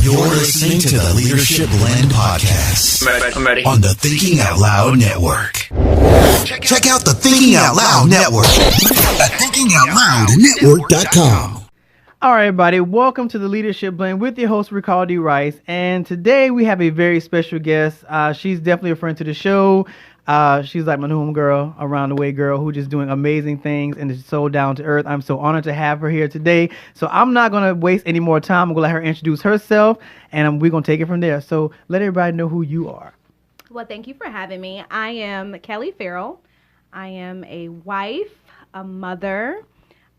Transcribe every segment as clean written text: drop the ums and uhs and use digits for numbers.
You're listening to the Leadership Blend Podcast. I'm ready. On the Thinking Out Loud Network. Check out the Thinking Out Loud Network at thinkingoutloudnetwork.com. All right, everybody. Welcome to the Leadership Blend with your host, Ricardo D. Rice. And today we have a very special guest. She's definitely a friend to the show. She's like my new homegirl, around the way girl, who just doing amazing things and is so down to earth. I'm so honored to have her here today. So I'm not going to waste any more time. I'm going to let her introduce herself, and we're going to take it from there. So let everybody know who you are. Well, thank you for having me. I am Kelli Ferrell. I am a wife, a mother,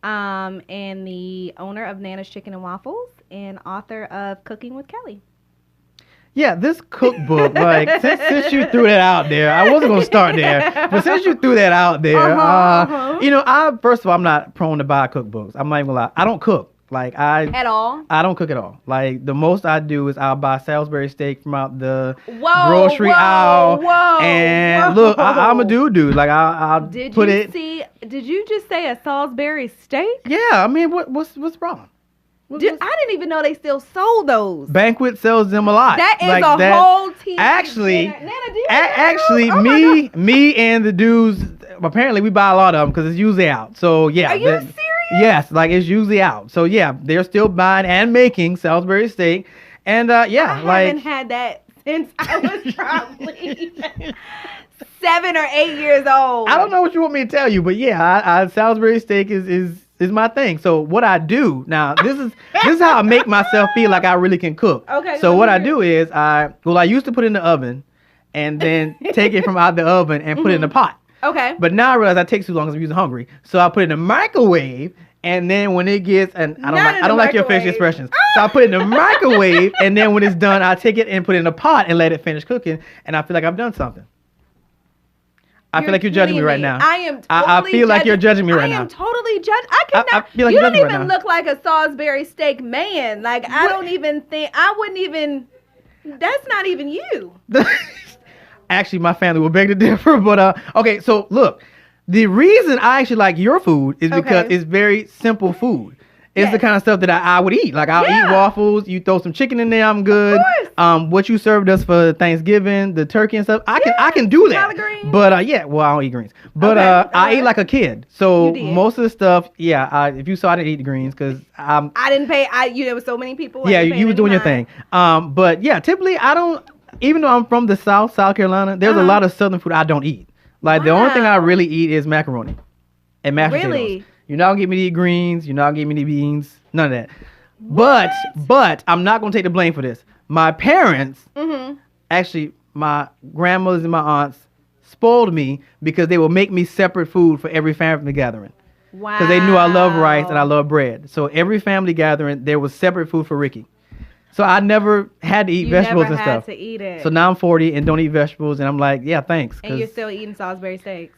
and the owner of Nana's Chicken and Waffles and author of Cooking with Kelli. Yeah, this cookbook, like, since you threw that out there, I wasn't going to start there, but since you threw that out there, you know, first of all, I'm not prone to buy cookbooks. I'm not even going to lie. I don't cook. At all? I don't cook at all. Like, the most I do is I'll buy Salisbury steak from out the grocery aisle. Look, I'm a dude. Like, I'll put it. Did you just say a Salisbury steak? Yeah, I mean, what's wrong? I didn't even know they still sold those. Banquet sells them a lot. That is whole TV. Actually, me and the dudes, apparently we buy a lot of them because it's usually out. So yeah. Are you serious? Yes, like it's usually out. So yeah, they're still buying and making Salisbury steak. And I haven't had that since I was probably 7 or 8 years old. I don't know what you want me to tell you, but yeah, Salisbury steak is my thing. So what I do now, this is how I make myself feel like I really can cook. Okay. So what I do is I used to put it in the oven and then take it from out the oven and put it in the pot. Okay. But now I realize that takes too long because I'm using hungry. So I put it in the microwave, and then when it gets, and I don't like your facial expressions. So I put it in the microwave, and then when it's done, I take it and put it in a pot and let it finish cooking, and I feel like I've done something. I feel like you're judging me right now. I am totally I feel like you're judging me right now. I am totally judging. I feel like you don't even look like a Salisbury steak man. Like, I don't even think, I wouldn't even, that's not even you. Actually, my family will beg to differ, but okay, so look, the reason I actually like your food is because it's very simple food. It's the kind of stuff that I would eat. Like, I'll eat waffles. You throw some chicken in there, I'm good. What you served us for Thanksgiving, the turkey and stuff, I can do that. But I don't eat greens. But I eat like a kid. So most of the stuff, if you saw, I didn't eat the greens because I didn't pay. There was so many people. Yeah, you was doing your thing. But yeah, typically I don't. Even though I'm from the South Carolina, there's a lot of Southern food I don't eat. Like, the only thing I really eat is macaroni and mashed potatoes. You're not going to get me to eat greens. You're not going to get me to eat beans. None of that. But I'm not going to take the blame for this. My parents, actually, my grandmothers and my aunts spoiled me because they would make me separate food for every family gathering. Wow. Because they knew I love rice and I love bread. So every family gathering, there was separate food for Ricky. So I never had to eat vegetables and stuff. You never had to eat it. So now I'm 40 and don't eat vegetables, and I'm like, yeah, thanks. And you're still eating Salisbury steaks.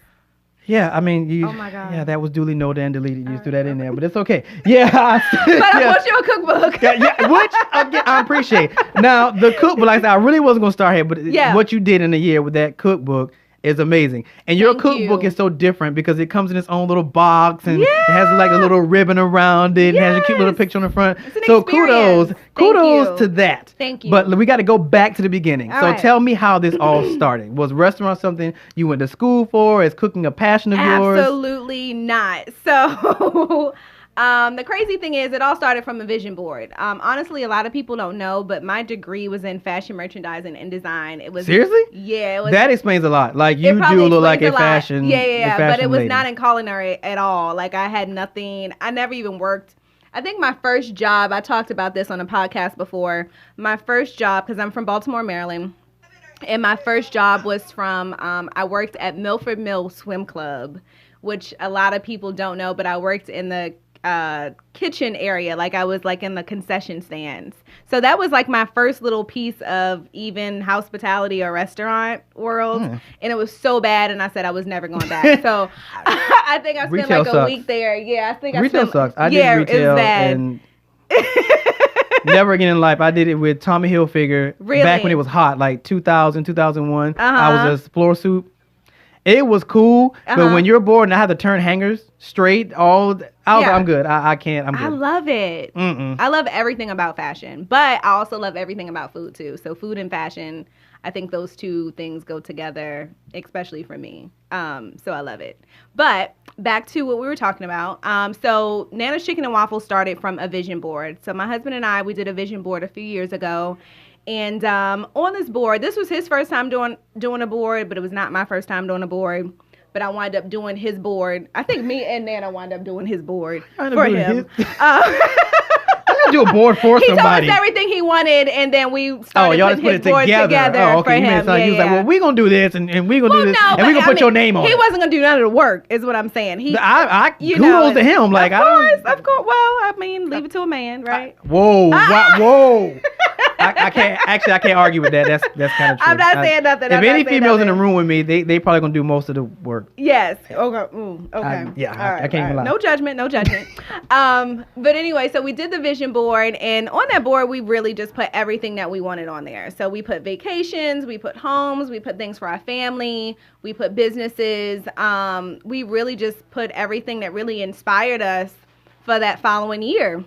Yeah, I mean, oh my God. Yeah, that was duly noted and deleted. You threw that in there, but it's okay. Yeah. But I want your cookbook. Which I appreciate. Now, the cookbook, like I said, I really wasn't going to start here, but what you did in a year with that cookbook is amazing. And your cookbook is so different because it comes in its own little box and it has like a little ribbon around it and has a cute little picture on the front. So experience. kudos to that. Thank you. But we got to go back to the beginning. All so right. Tell me how this all started. Was restaurant something you went to school for? Is cooking a passion of yours? Absolutely not. So the crazy thing is, it all started from a vision board. Honestly, a lot of people don't know, but my degree was in fashion merchandising and design. It was seriously? Yeah, it was. That explains a lot. Like, you do look like a fashion. Yeah. But it was lady. not in culinary at all. Like, I had nothing. I never even worked. I think my first job, I talked about this on a podcast before. My first job, because I'm from Baltimore, Maryland, and my first job was from, I worked at Milford Mill Swim Club, which a lot of people don't know, but I worked in the kitchen area. Like, I was like in the concession stands. So that was like my first little piece of even hospitality or restaurant world. And it was so bad, and I said I was never going back. So I think I spent retail like sucks. a week there. Yeah, I think retail sucks. I did retail, it was bad. and never again in life. I did it with Tommy Hilfiger back when it was hot, like 2000, 2001. I was a floor soup. It was cool, but when you're bored and I have to turn hangers straight, I'm good. I can't. I'm good. I love it. I love everything about fashion, but I also love everything about food too. So food and fashion, I think those two things go together, especially for me. So I love it. But back to what we were talking about. So Nana's Chicken and Waffles started from a vision board. So my husband and I, we did a vision board a few years ago. And on this board, this was his first time doing a board, but it was not my first time doing a board. But I wound up doing his board. I think me and Nana wound up doing his board for him. I do a board for somebody. He told us everything he wanted, and then we started putting his board together for him. He was like, well, we're going to do this, and we're going to do this, and we're going to put your name on it. He wasn't going to do none of the work, is what I'm saying. Kudos to him. Like, of course. Well, I mean, leave it to a man, right? Whoa. I can't argue with that. That's kind of true. I'm not saying nothing. If any females in the room with me, they probably going to do most of the work. Yes. Okay. Okay. I can't even lie. No judgment. But anyway, so we did the vision board, and on that board, we really just put everything that we wanted on there. So we put vacations, we put homes, we put things for our family, we put businesses. We really just put everything that really inspired us for that following year.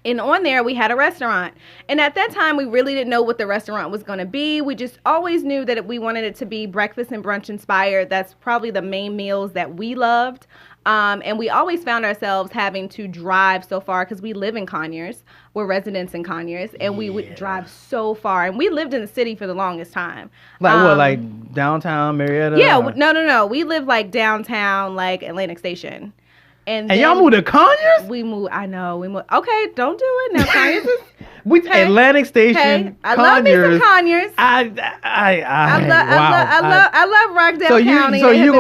And on there, we had a restaurant. And at that time, we really didn't know what the restaurant was going to be. We just always knew that we wanted it to be breakfast and brunch inspired. That's probably the main meals that we loved. And we always found ourselves having to drive so far because we live in Conyers. We're residents in Conyers. And we would drive so far. And we lived in the city for the longest time. Like what? Like downtown Marietta? Yeah. No. We live like downtown, like Atlantic Station. And y'all moved to Conyers? We moved. I know. We moved. Okay, don't do it now. Conyers is Atlantic Station. I love me some Conyers. I love Rockdale County. So you're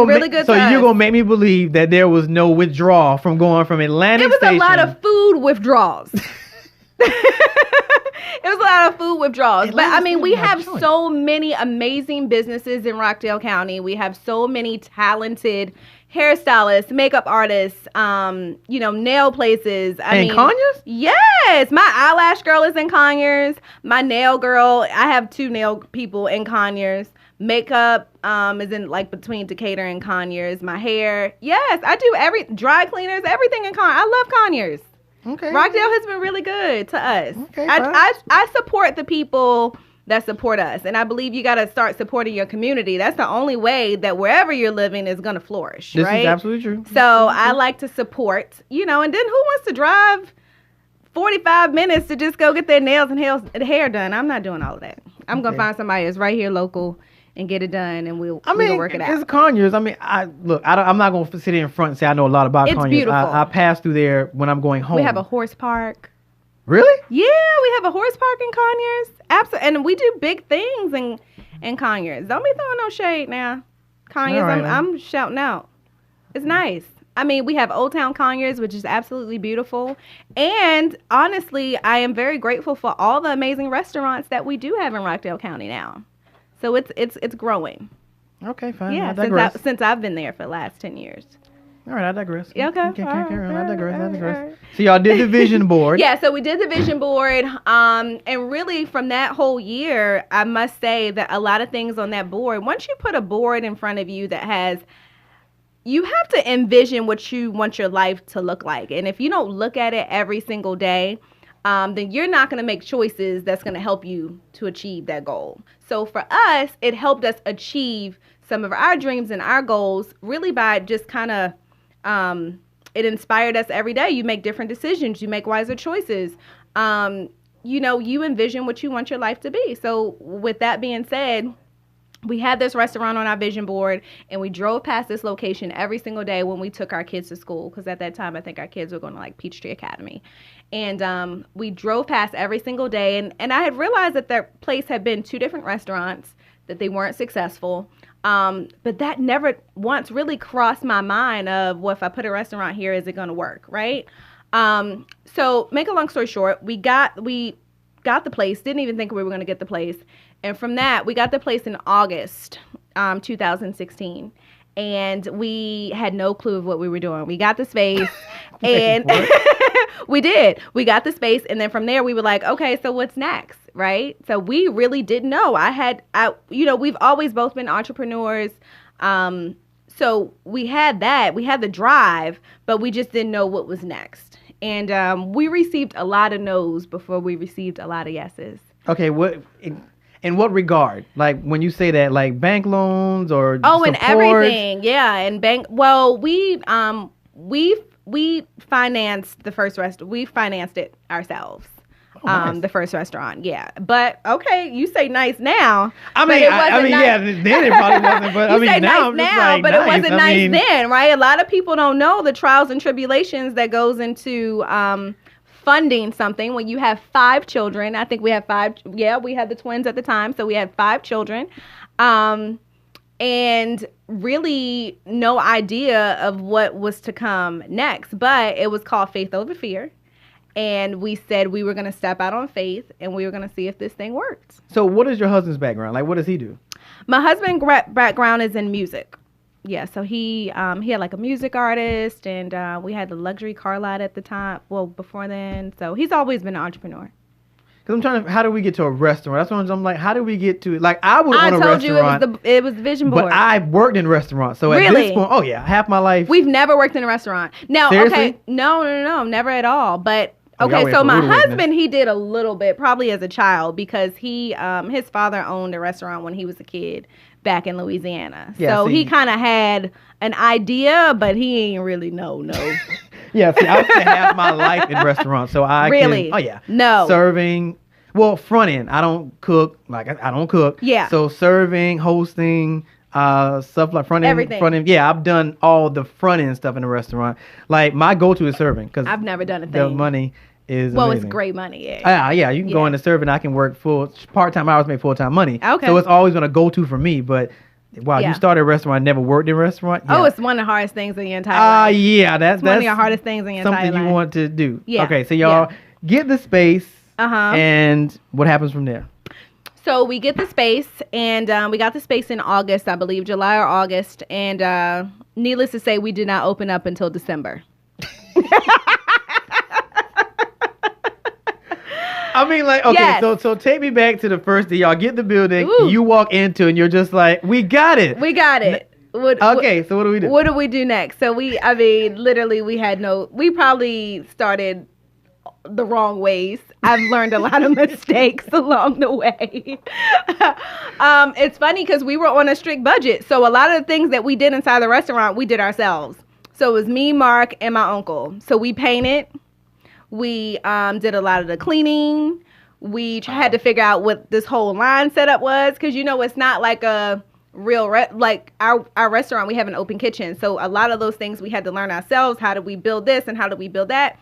gonna make me believe that there was no withdrawal from going from Atlantic Station. It was a lot of food withdrawals. It was a lot of food withdrawals. But I mean, we have so many amazing businesses in Rockdale County. We have so many talented hairstylists, makeup artists, nail places. I mean, Conyers? Yes. My eyelash girl is in Conyers. My nail girl, I have 2 nail people in Conyers. Makeup is in like between Decatur and Conyers. My hair. Yes, I do dry cleaners, everything in Conyers. I love Conyers. Okay. Rockdale has been really good to us. Okay, I support the people that support us. And I believe you got to start supporting your community. That's the only way that wherever you're living is going to flourish, this right? This is absolutely true. So I like to support, and then who wants to drive 45 minutes to just go get their nails and hair done? I'm not doing all of that. I'm going to find somebody that's right here local and get it done, and we'll work it out. It's Conyers. I mean, I'm not going to sit in front and say I know a lot about Conyers. It's beautiful. I pass through there when I'm going home. We have a horse park. Really? Yeah, we have a horse park in Conyers. Absolutely, and we do big things in Conyers. Don't be throwing no shade now, Conyers. Right, I'm shouting out. It's nice. I mean, we have Old Town Conyers, which is absolutely beautiful. And honestly, I am very grateful for all the amazing restaurants that we do have in Rockdale County now. So it's growing. Okay, fine. Yeah, since I've been there for the last 10 years. All right, I digress. Okay. Carry on. I digress. So y'all did the vision board. Yeah, so we did the vision board. And really from that whole year, I must say that a lot of things on that board, once you put a board in front of you you have to envision what you want your life to look like. And if you don't look at it every single day, then you're not going to make choices that's going to help you to achieve that goal. So for us, it helped us achieve some of our dreams and our goals really by just kind of, it inspired us every day. You make different decisions. You make wiser choices. You envision what you want your life to be. So with that being said, we had this restaurant on our vision board, and we drove past this location every single day when we took our kids to school, because at that time, I think our kids were going to like Peachtree Academy. And we drove past every single day, and I had realized that their place had been 2 different restaurants, that they weren't successful. But that never once really crossed my mind of, well, if I put a restaurant here, is it going to work, right? So make a long story short, we got the place, didn't even think we were going to get the place. And from that, we got the place in August 2016. And we had no clue of what we were doing. We got the space and we did. We got the space. And then from there, we were like, okay, so what's next? Right. So we really didn't know. We've always both been entrepreneurs. So we had that. We had the drive, but we just didn't know what was next. And we received a lot of no's before we received a lot of yeses. Okay, in what regard? Like when you say that, like bank loans or and everything, yeah, and bank. Well, we financed the first we financed it ourselves. Oh, nice. The first restaurant, yeah. But okay, you say nice now. I mean, yeah, then it probably wasn't. But I mean, say now, nice now, but nice. It wasn't nice then, right? A lot of people don't know the trials and tribulations that goes into funding something when you have 5 children. I think we have 5. Yeah, we had the twins at the time, so we had 5 children, and really no idea of what was to come next. But it was called Faith Over Fear. And we said we were going to step out on faith and we were going to see if this thing worked. So what is your husband's background? Like, what does he do? My husband's background is in music. Yeah, so he had like a music artist, and we had the luxury car lot at the time. Well, before then. So he's always been an entrepreneur. Because I'm trying to, how do we get to a restaurant? That's what I'm like, how do we get to, like, I would own a restaurant. I told you it was the vision board. But I worked in restaurants. So really? At this point, oh yeah, half my life. We've never worked in a restaurant. Now, seriously? Okay, no, never at all. But okay, so my husband, he did a little bit, probably as a child, because his father owned a restaurant when he was a kid back in Louisiana. Yeah, so he kind of had an idea, but he ain't really no. Yeah, see, I spent half my life in restaurants, so I really? Oh yeah, no serving. Well, front end, I don't cook. Like I don't cook. Yeah. So serving, hosting, stuff like front end. Everything. Front end. Yeah, I've done all the front end stuff in the restaurant. Like my go-to is serving because I've never done a thing. The money is amazing. It's great money. Yeah. Yeah. You can go into serving. I can work part-time hours, make full-time money. Okay. So it's always been a go-to for me. But wow, you started a restaurant. Never worked in a restaurant. Yeah. Oh, it's one of the hardest things in your entire life. Yeah, that's one of the hardest things in your entire life. Something you want to do. Yeah. Okay, so y'all get the space. Uh-huh. And what happens from there? So we get the space, and we got the space in August, I believe, July or August. And needless to say, we did not open up until December. I mean, like, okay, yes. So take me back to the first day. Y'all get the building, you walk into, and you're just like, we got it. We got it. So what do we do? What do we do next? So literally, we probably started the wrong ways. I've learned a lot of mistakes along the way. It's funny because we were on a strict budget. So a lot of the things that we did inside the restaurant, we did ourselves. So it was me, Mark, and my uncle. So we painted. We did a lot of the cleaning. We had to figure out what this whole line setup was because, it's not like a real, like our restaurant, we have an open kitchen. So a lot of those things we had to learn ourselves. How do we build this and how do we build that?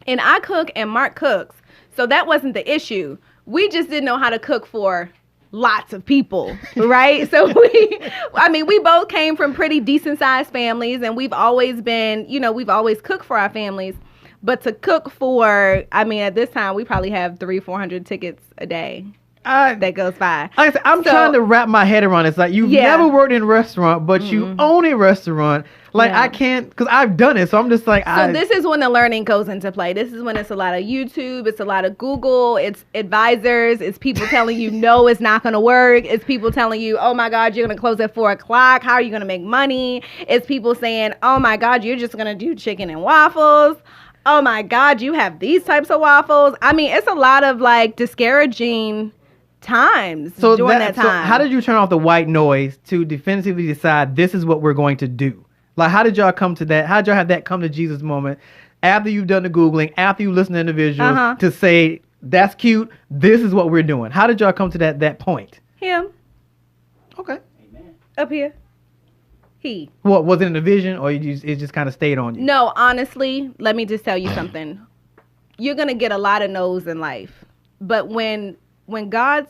And I cook and Mark cooks. So that wasn't the issue. We just didn't know how to cook for lots of people, right? So we both came from pretty decent sized families, and we've always been, we've always cooked for our families. But to cook for, at this time, we probably have 300-400 tickets a day. That goes by. Like I said, I'm trying to wrap my head around it. It's like you've never worked in a restaurant, but you own a restaurant. Like I can't, because I've done it. So I'm just like, So this is when the learning goes into play. This is when it's a lot of YouTube. It's a lot of Google. It's advisors. It's people telling you, no, it's not going to work. It's people telling you, oh my God, you're going to close at 4:00. How are you going to make money? It's people saying, oh my God, you're just going to do chicken and waffles. Oh my God, you have these types of waffles. It's a lot of like discouraging times during that time. So how did you turn off the white noise to definitively decide this is what we're going to do? Like, how did y'all come to that? How did y'all have that come to Jesus moment after you've done the Googling, after you listen to individuals to say, that's cute, this is what we're doing? How did y'all come to that point? Him. Okay. Amen. Up here. He. What, was it in a vision or it just kind of stayed on you? No, honestly, let me just tell you something. You're going to get a lot of no's in life. But when God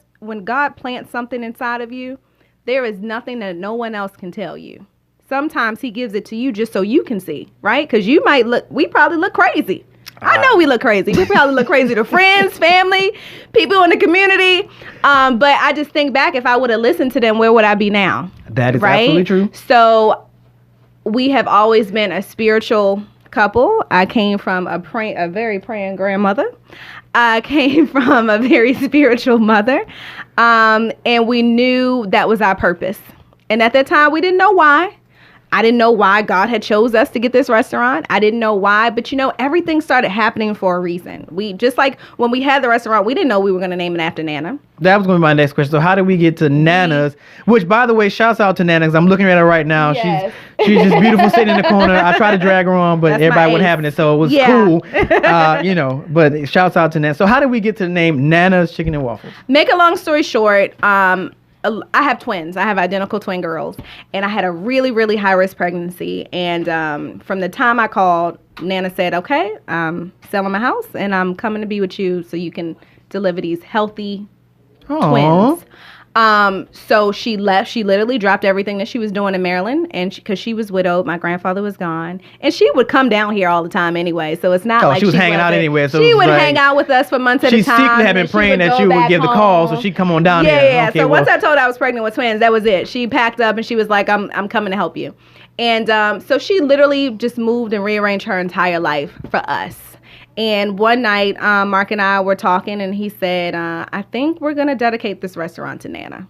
plants something inside of you, there is nothing that no one else can tell you. Sometimes he gives it to you just so you can see, right? Because we probably look crazy. I know we look crazy. We probably look crazy to friends, family, people in the community. But I just think back, if I would have listened to them, where would I be now? That is absolutely true. So we have always been a spiritual couple. I came from a very praying grandmother. I came from a very spiritual mother. And we knew that was our purpose. And at that time, we didn't know why. I didn't know why God had chose us to get this restaurant. I didn't know why, but everything started happening for a reason. We just like when we had the restaurant, we didn't know we were going to name it after Nana. That was going to be my next question. So how did we get to Nana's? Which, by the way, shouts out to Nana, because I'm looking at her right now. Yes. She's just beautiful sitting in the corner. I tried to drag her on, but everybody wasn't having it, so it was cool. But shouts out to Nana. So how did we get to the name Nana's Chicken and Waffles? Make a long story short, I have twins. I have identical twin girls. And I had a really, really high-risk pregnancy. And from the time I called, Nana said, okay, I'm selling my house, and I'm coming to be with you so you can deliver these healthy twins. So she left. She literally dropped everything that she was doing in Maryland, and because she was widowed, my grandfather was gone, and she would come down here all the time anyway. So it's not like she was hanging out anyway. So she would hang out with us for months at a time. She secretly had been praying that you would give the call, so she'd come on down here. Yeah. Okay, so once I told her I was pregnant with twins, that was it. She packed up and she was like, "I'm coming to help you," and so she literally just moved and rearranged her entire life for us. And one night, Mark and I were talking, and he said, I think we're going to dedicate this restaurant to Nana.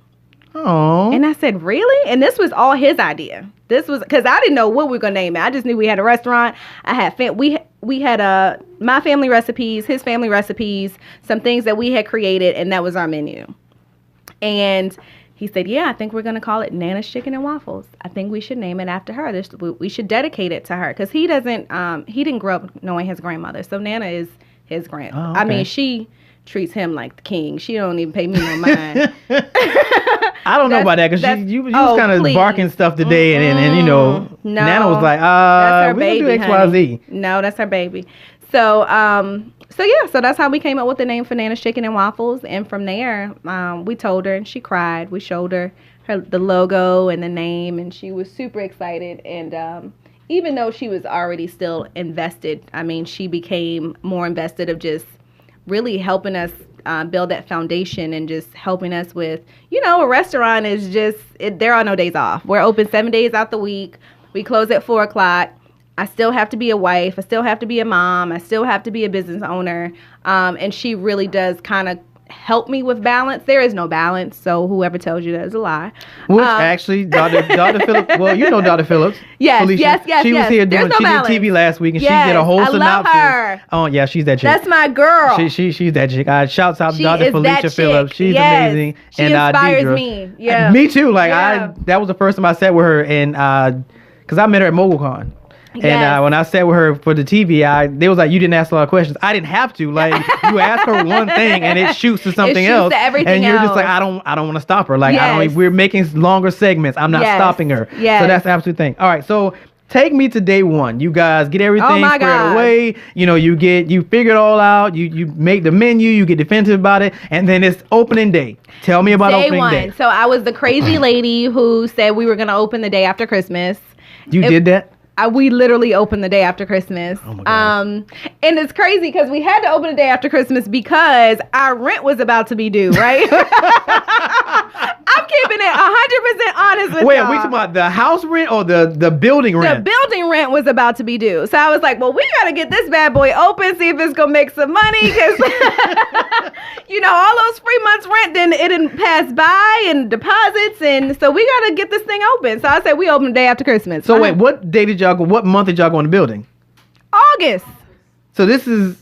Oh. And I said, really? And this was all his idea. This was because I didn't know what we were going to name it. I just knew we had a restaurant. I had we had my family recipes, his family recipes, some things that we had created, and that was our menu. And he said, yeah, I think we're going to call it Nana's Chicken and Waffles. I think we should name it after her. We should dedicate it to her. Because he didn't grow up knowing his grandmother. So Nana is his grandmother. Oh, okay. I mean, she treats him like the king. She don't even pay me no mind. I don't know about that. Because you was kind of barking stuff today. And no, Nana was like, that's her baby, do XYZ. No, that's her baby. So that's how we came up with the name for Nana's Chicken and Waffles. And from there, we told her, and she cried. We showed her the logo and the name, and she was super excited. And even though she was already still invested, I mean, she became more invested of just really helping us build that foundation and just helping us with, a restaurant is just, there are no days off. We're open 7 days out the week. We close at 4:00. I still have to be a wife. I still have to be a mom. I still have to be a business owner. And she really does kind of help me with balance. There is no balance. So whoever tells you that is a lie. Which actually, Dr. Phillips, well, you know Dr. Phillips. Yes, Felicia, yes. She was here doing, she did TV last week, and she did a whole synopsis. I love her. Oh, yeah, she's that chick. That's my girl. She's that chick. Shouts out to Dr. Felicia Phillips. She's amazing. She inspires me. Yeah. Me too. Like, that was the first time I sat with her, and because I met her at MoguleCon. And when I sat with her for the TV, they was like, you didn't ask a lot of questions. I didn't have to. Like, you ask her one thing and it shoots to something else. To everything and you're else. just like, I don't want to stop her. Like, we're making longer segments. I'm not stopping her. Yes. So that's the absolute thing. All right. So take me to day one. You guys get everything squared away. You figure it all out. You make the menu. You get definitive about it. And then it's opening day. Tell me about opening day. So I was the crazy lady who said we were going to open the day after Christmas. You did that? We literally opened the day after Christmas. Oh my God. And it's crazy because we had to open the day after Christmas because our rent was about to be due, right? I'm keeping it 100% honest with you. Wait, are we talking about the house rent or the building rent? The building rent was about to be due. So I was like, well, we got to get this bad boy open, see if it's going to make some money. Because, all those free months rent, then it didn't pass by and deposits. And so we got to get this thing open. So I said we opened the day after Christmas. So wait, what day did what month did y'all go in the building? August. So this is,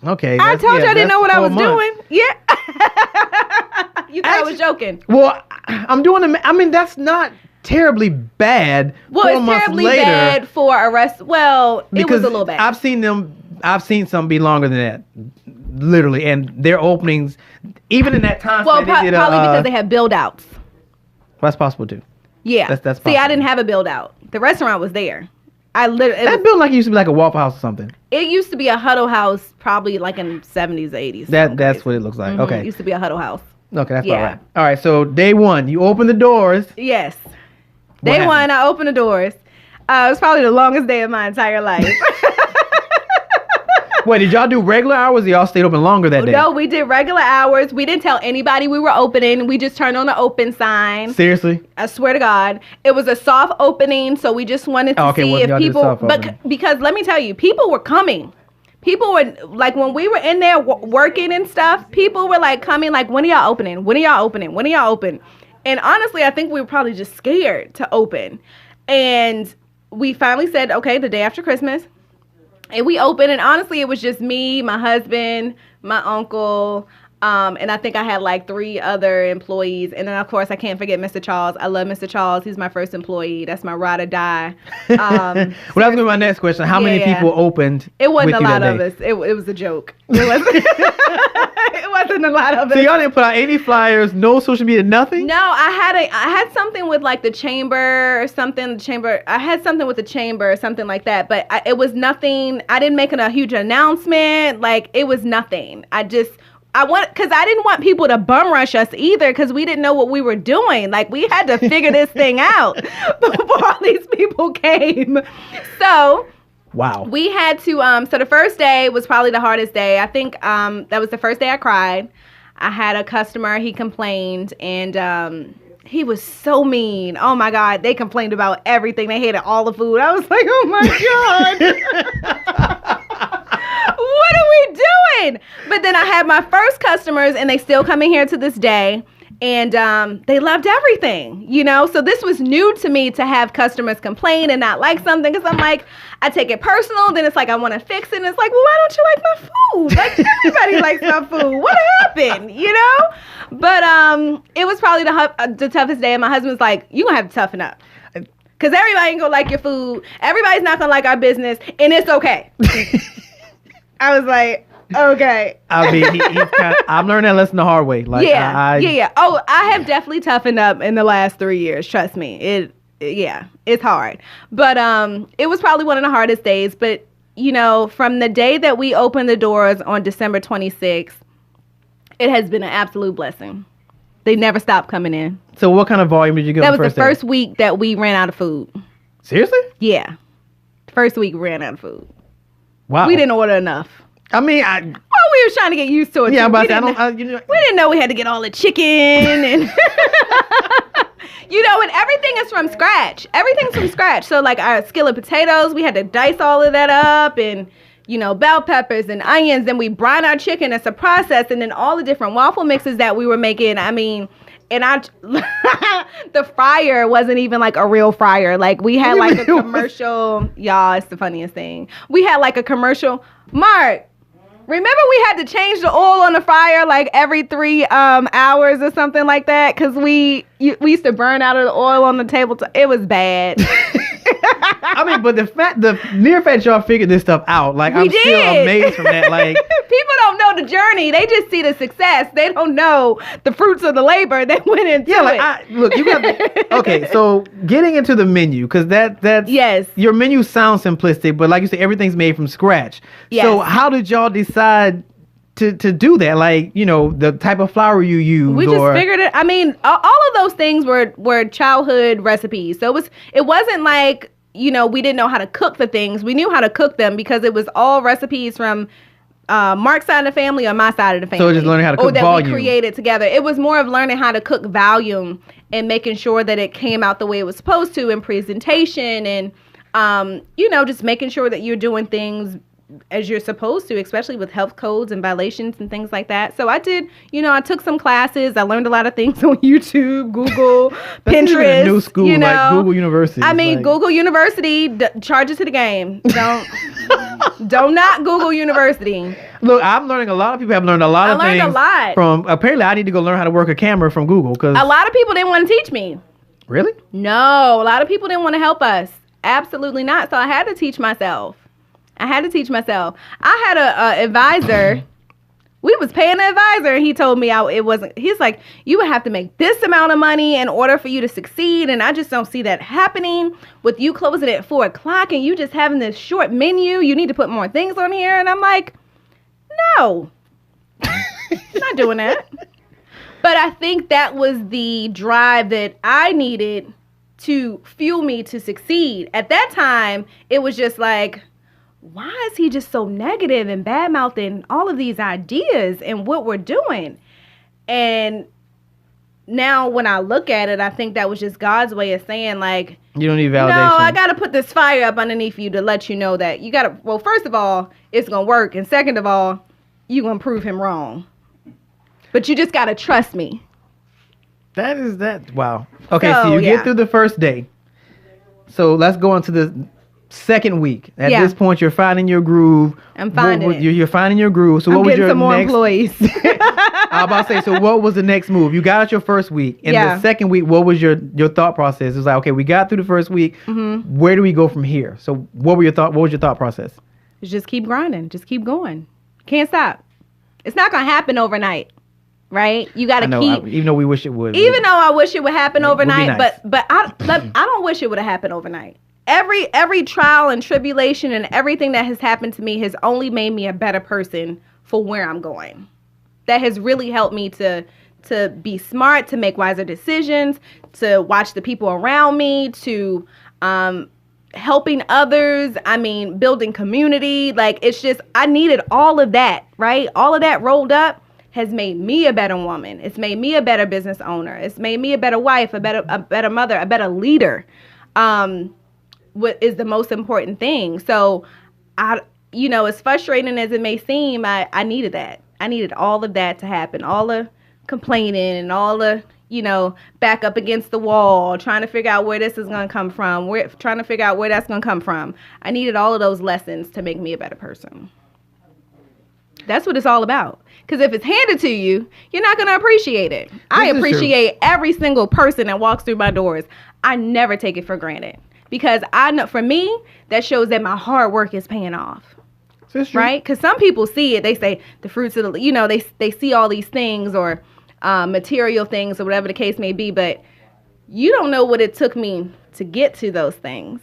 okay. I told you I didn't know what I was doing. Yeah. You thought I was joking. Well, I'm doing that's not terribly bad. Well, it's terribly bad for a rest. Well, it was a little bad. I've seen some be longer than that, literally. And their openings, even in that time. Well, probably because they have build outs. That's possible too. Yeah. That's possible. See, I didn't have a build out. The restaurant was there. That building like used to be like a Waffle House or something. It used to be a huddle house, probably like in 70s, 80s. That's what it looks like. Mm-hmm. Okay. It used to be a huddle house. Okay, that's all right. All right, so day one, you open the doors. Yes. Day one, I opened the doors. It was probably the longest day of my entire life. Wait, did y'all do regular hours or y'all stayed open longer that day? No, we did regular hours. We didn't tell anybody we were opening. We just turned on the open sign. Seriously? I swear to God. It was a soft opening, so we just wanted to see if people... Because let me tell you, people were coming. People were, like, when we were in there working and stuff, people were, like, coming, like, when are y'all opening? When are y'all opening? When are y'all open? And honestly, I think we were probably just scared to open. And we finally said, okay, the day after Christmas. And we opened, and honestly, it was just me, my husband, my uncle, and I think I had like 3 other employees. And then, of course, I can't forget Mr. Charles. I love Mr. Charles. He's my first employee. That's my ride or die. Well, that was going to be my next question. How many people opened? It wasn't a lot of us. It was a joke. It wasn't, it wasn't a lot of us. So y'all didn't put out any flyers, no social media, nothing? No, I had something with like the chamber or something. I had something with the chamber or something like that. But it was nothing. I didn't make a huge announcement. Like, it was nothing. Because I didn't want people to bum rush us either, because we didn't know what we were doing. Like, we had to figure this thing out before all these people came. So, wow. We had to, so the first day was probably the hardest day. I think that was the first day I cried. I had a customer, he complained, and he was so mean. Oh my God, they complained about everything. They hated all the food. I was like, oh my God. What are we doing? But then I had my first customers, and they still come in here to this day, and they loved everything, you know? So this was new to me, to have customers complain and not like something, because I'm like, I take it personal, then it's like I want to fix it, and it's like, well, why don't you like my food? Like, everybody likes my food. What happened, you know? But it was probably the toughest day, and my husband was like, you're going to have to toughen up. Because everybody ain't going to like your food. Everybody's not going to like our business, and it's okay. I was like, okay. I mean, I'm learning that lesson the hard way. Like, yeah. Oh, I have definitely toughened up in the last 3 years. Trust me. It's hard. But it was probably one of the hardest days. But, you know, from the day that we opened the doors on December 26th, it has been an absolute blessing. They never stopped coming in. So what kind of volume did you get That on the was the first week that we ran out of food. Seriously? Yeah. First week we ran out of food. Wow. We didn't order enough. I mean, we were trying to get used to it. Yeah, too. but We didn't know we had to get all the chicken and you know, and everything is from scratch. Everything's from scratch. So like our skillet potatoes, we had to dice all of that up, and you know, bell peppers and onions. Then we brine our chicken. It's a process, and then all the different waffle mixes that we were making. I mean, and the fryer wasn't even like a real fryer. Like we had like a commercial. Y'all, it's the funniest thing. We had like a commercial. Mark, remember we had to change the oil on the fryer like every 3 hours or something like that, because we used to burn out of the oil on the table. It was bad. I mean, but the mere fact y'all figured this stuff out, like I'm still amazed from that. Like, people don't know the journey; they just see the success. They don't know the fruits of the labor that went into it. Like look, you got okay. So getting into the menu, because that's yes, your menu sounds simplistic, but like you said, everything's made from scratch. Yes. So how did y'all decide to do that? Like, you know, the type of flour you use. We just figured it. I mean, all of those things were childhood recipes. So it wasn't like, you know, we didn't know how to cook the things. We knew how to cook them because it was all recipes from Mark's side of the family or my side of the family. So just learning how to cook volume. We created together. It was more of learning how to cook volume and making sure that it came out the way it was supposed to in presentation, and you know, just making sure that you're doing things as you're supposed to, especially with health codes and violations and things like that. So I did, you know, I took some classes. I learned a lot of things on YouTube, Google, Pinterest. A new school, you know? like Google University. I mean, like, Google University, charges to the game. Don't knock Google University. Look, I'm learning a lot of people have learned a lot of things. I learned a lot. From, apparently I need to go learn how to work a camera from Google. Cause a lot of people didn't want to teach me. Really? No, a lot of people didn't want to help us. Absolutely not. So I had to teach myself. I had a advisor. We was paying an advisor, and he told me it wasn't. He's like, you would have to make this amount of money in order for you to succeed, and I just don't see that happening with you closing at 4:00 and you just having this short menu. You need to put more things on here, and I'm like, no, not doing that. But I think that was the drive that I needed to fuel me to succeed. At that time, it was just like, why is he just so negative and bad-mouthing all of these ideas and what we're doing? And now when I look at it, I think that was just God's way of saying, like, you don't need validation. No, I got to put this fire up underneath you to let you know that you got to, well, first of all, it's going to work. And second of all, you're going to prove him wrong. But you just got to trust me. That is that. Wow. Okay, so you get through the first day. So let's go on to the second week. At this point, you're finding your groove. I'm finding it. You're finding your groove. So I'm what was your some more next... employees. I was about to say, so what was the next move? You got out your first week. In the second week, what was your thought process? It was like, okay, we got through the first week. Mm-hmm. Where do we go from here? So what was your thought process? Just keep grinding. Just keep going. Can't stop. It's not going to happen overnight. Right? You got to keep... even though we wish it would. Even though I wish it would happen overnight. Nice. But I don't wish it would have happened overnight. Every trial and tribulation and everything that has happened to me has only made me a better person for where I'm going. That has really helped me to be smart, to make wiser decisions, to watch the people around me, to helping others. I mean, building community. Like, it's just, I needed all of that, right? All of that rolled up has made me a better woman. It's made me a better business owner. It's made me a better wife, a better mother, a better leader. What is the most important thing. So as frustrating as it may seem, I needed that. I needed all of that to happen. All the complaining and all the, back up against the wall, trying to figure out where this is going to come from, trying to figure out where that's going to come from. I needed all of those lessons to make me a better person. That's what it's all about. Because if it's handed to you, you're not going to appreciate it. I appreciate every single person that walks through my doors. I never take it for granted. Because I know, for me, that shows that my hard work is paying off. Right? Because some people see it. They say the fruits of the, they see all these things or material things or whatever the case may be. But you don't know what it took me to get to those things.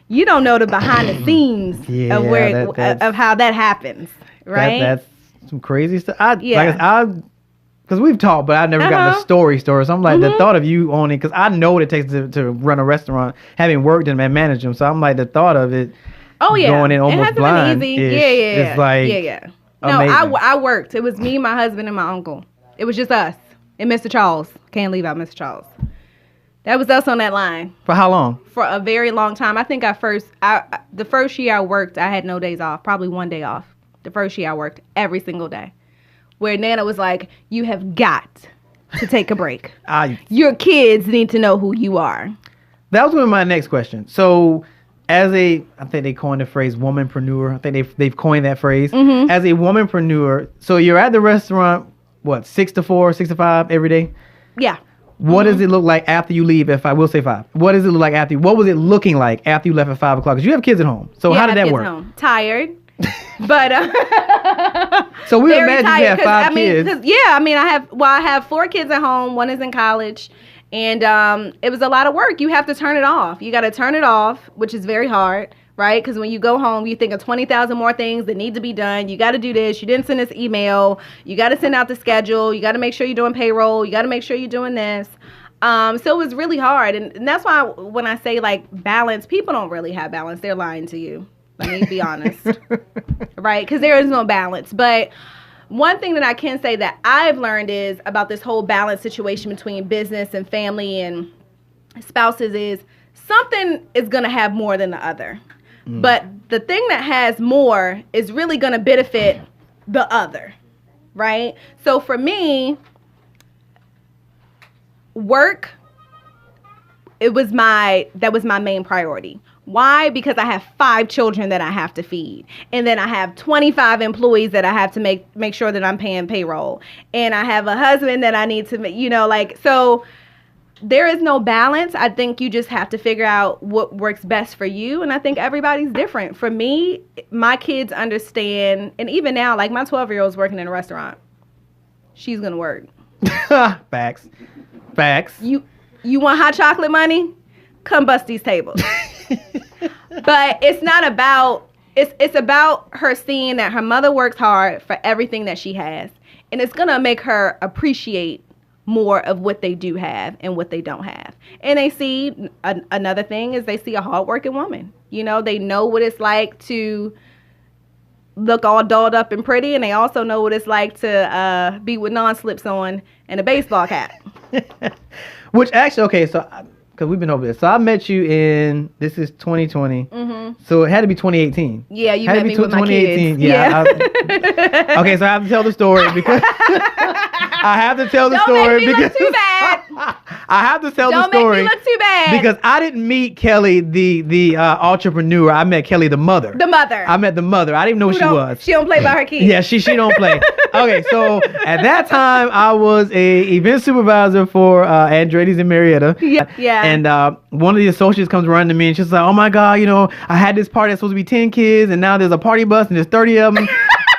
You don't know the behind the scenes of where of how that happens. Right? That's some crazy stuff. Because we've talked, but I've never gotten a story. So I'm like, the thought of you owning, because I know what it takes to run a restaurant, having worked in them and managed them. So I'm like, the thought of it going in almost blind. It's like, no, I worked. It was me, my husband, and my uncle. It was just us and Mr. Charles. Can't leave out Mr. Charles. That was us on that line. For how long? For a very long time. I think the first year I worked, I had no days off, probably one day off. The first year I worked every single day. Where Nana was like, you have got to take a break. Your kids need to know who you are. That was one of my next question. So I think they coined the phrase womanpreneur. I think they've coined that phrase. Mm-hmm. As a womanpreneur, so you're at the restaurant, 6 to 4, 6 to 5 every day? Yeah. What does it look like after you leave at 5? We'll say 5. What does it look like what was it looking like after you left at 5 o'clock? Because you have kids at home. So how did that work? Home. Tired. But so we imagine you have 5 kids. I have 4 kids at home. One is in college, and it was a lot of work. You have to turn it off. You got to turn it off, which is very hard, right? Because when you go home, you think of 20,000 more things that need to be done. You got to do this. You didn't send this email. You got to send out the schedule. You got to make sure you're doing payroll. You got to make sure you're doing this. So it was really hard, and that's why when I say like balance, people don't really have balance. They're lying to you. Let me be honest, right? Because there is no balance. But one thing that I can say that I've learned is about this whole balance situation between business and family and spouses is something is going to have more than the other. Mm. But the thing that has more is really going to benefit the other, right? So for me, work, that was my main priority. Why? Because I have 5 children that I have to feed. And then I have 25 employees that I have to make sure that I'm paying payroll. And I have a husband that I need to, so there is no balance. I think you just have to figure out what works best for you. And I think everybody's different. For me, my kids understand. And even now, like my 12-year-old's working in a restaurant. She's going to work. Facts. You want hot chocolate money? Come bust these tables. But it's not about, it's about her seeing that her mother works hard for everything that she has. And it's going to make her appreciate more of what they do have and what they don't have. And they see, another thing is they see a hardworking woman. They know what it's like to look all dolled up and pretty. And they also know what it's like to be with non-slips on and a baseball cap. Which actually, okay, so... Because we've been over this. So I met you this is 2020. Mm-hmm. So it had to be 2018. Yeah, you met me with my kids. Yeah. Okay, so I have to tell the story because I have to tell the story because look too bad. I have to tell the Don't story. make me look too bad. Because I didn't meet Kelly, the entrepreneur. I met Kelly, the mother. The mother. I met the mother. I didn't even know who she was. She don't play by her kids. Yeah, she don't play. Okay, so at that time, I was a event supervisor for Andretti's in Marietta. Yeah. And one of the associates comes running to me and she's like, oh my God, I had this party that's supposed to be 10 kids and now there's a party bus and there's 30 of them.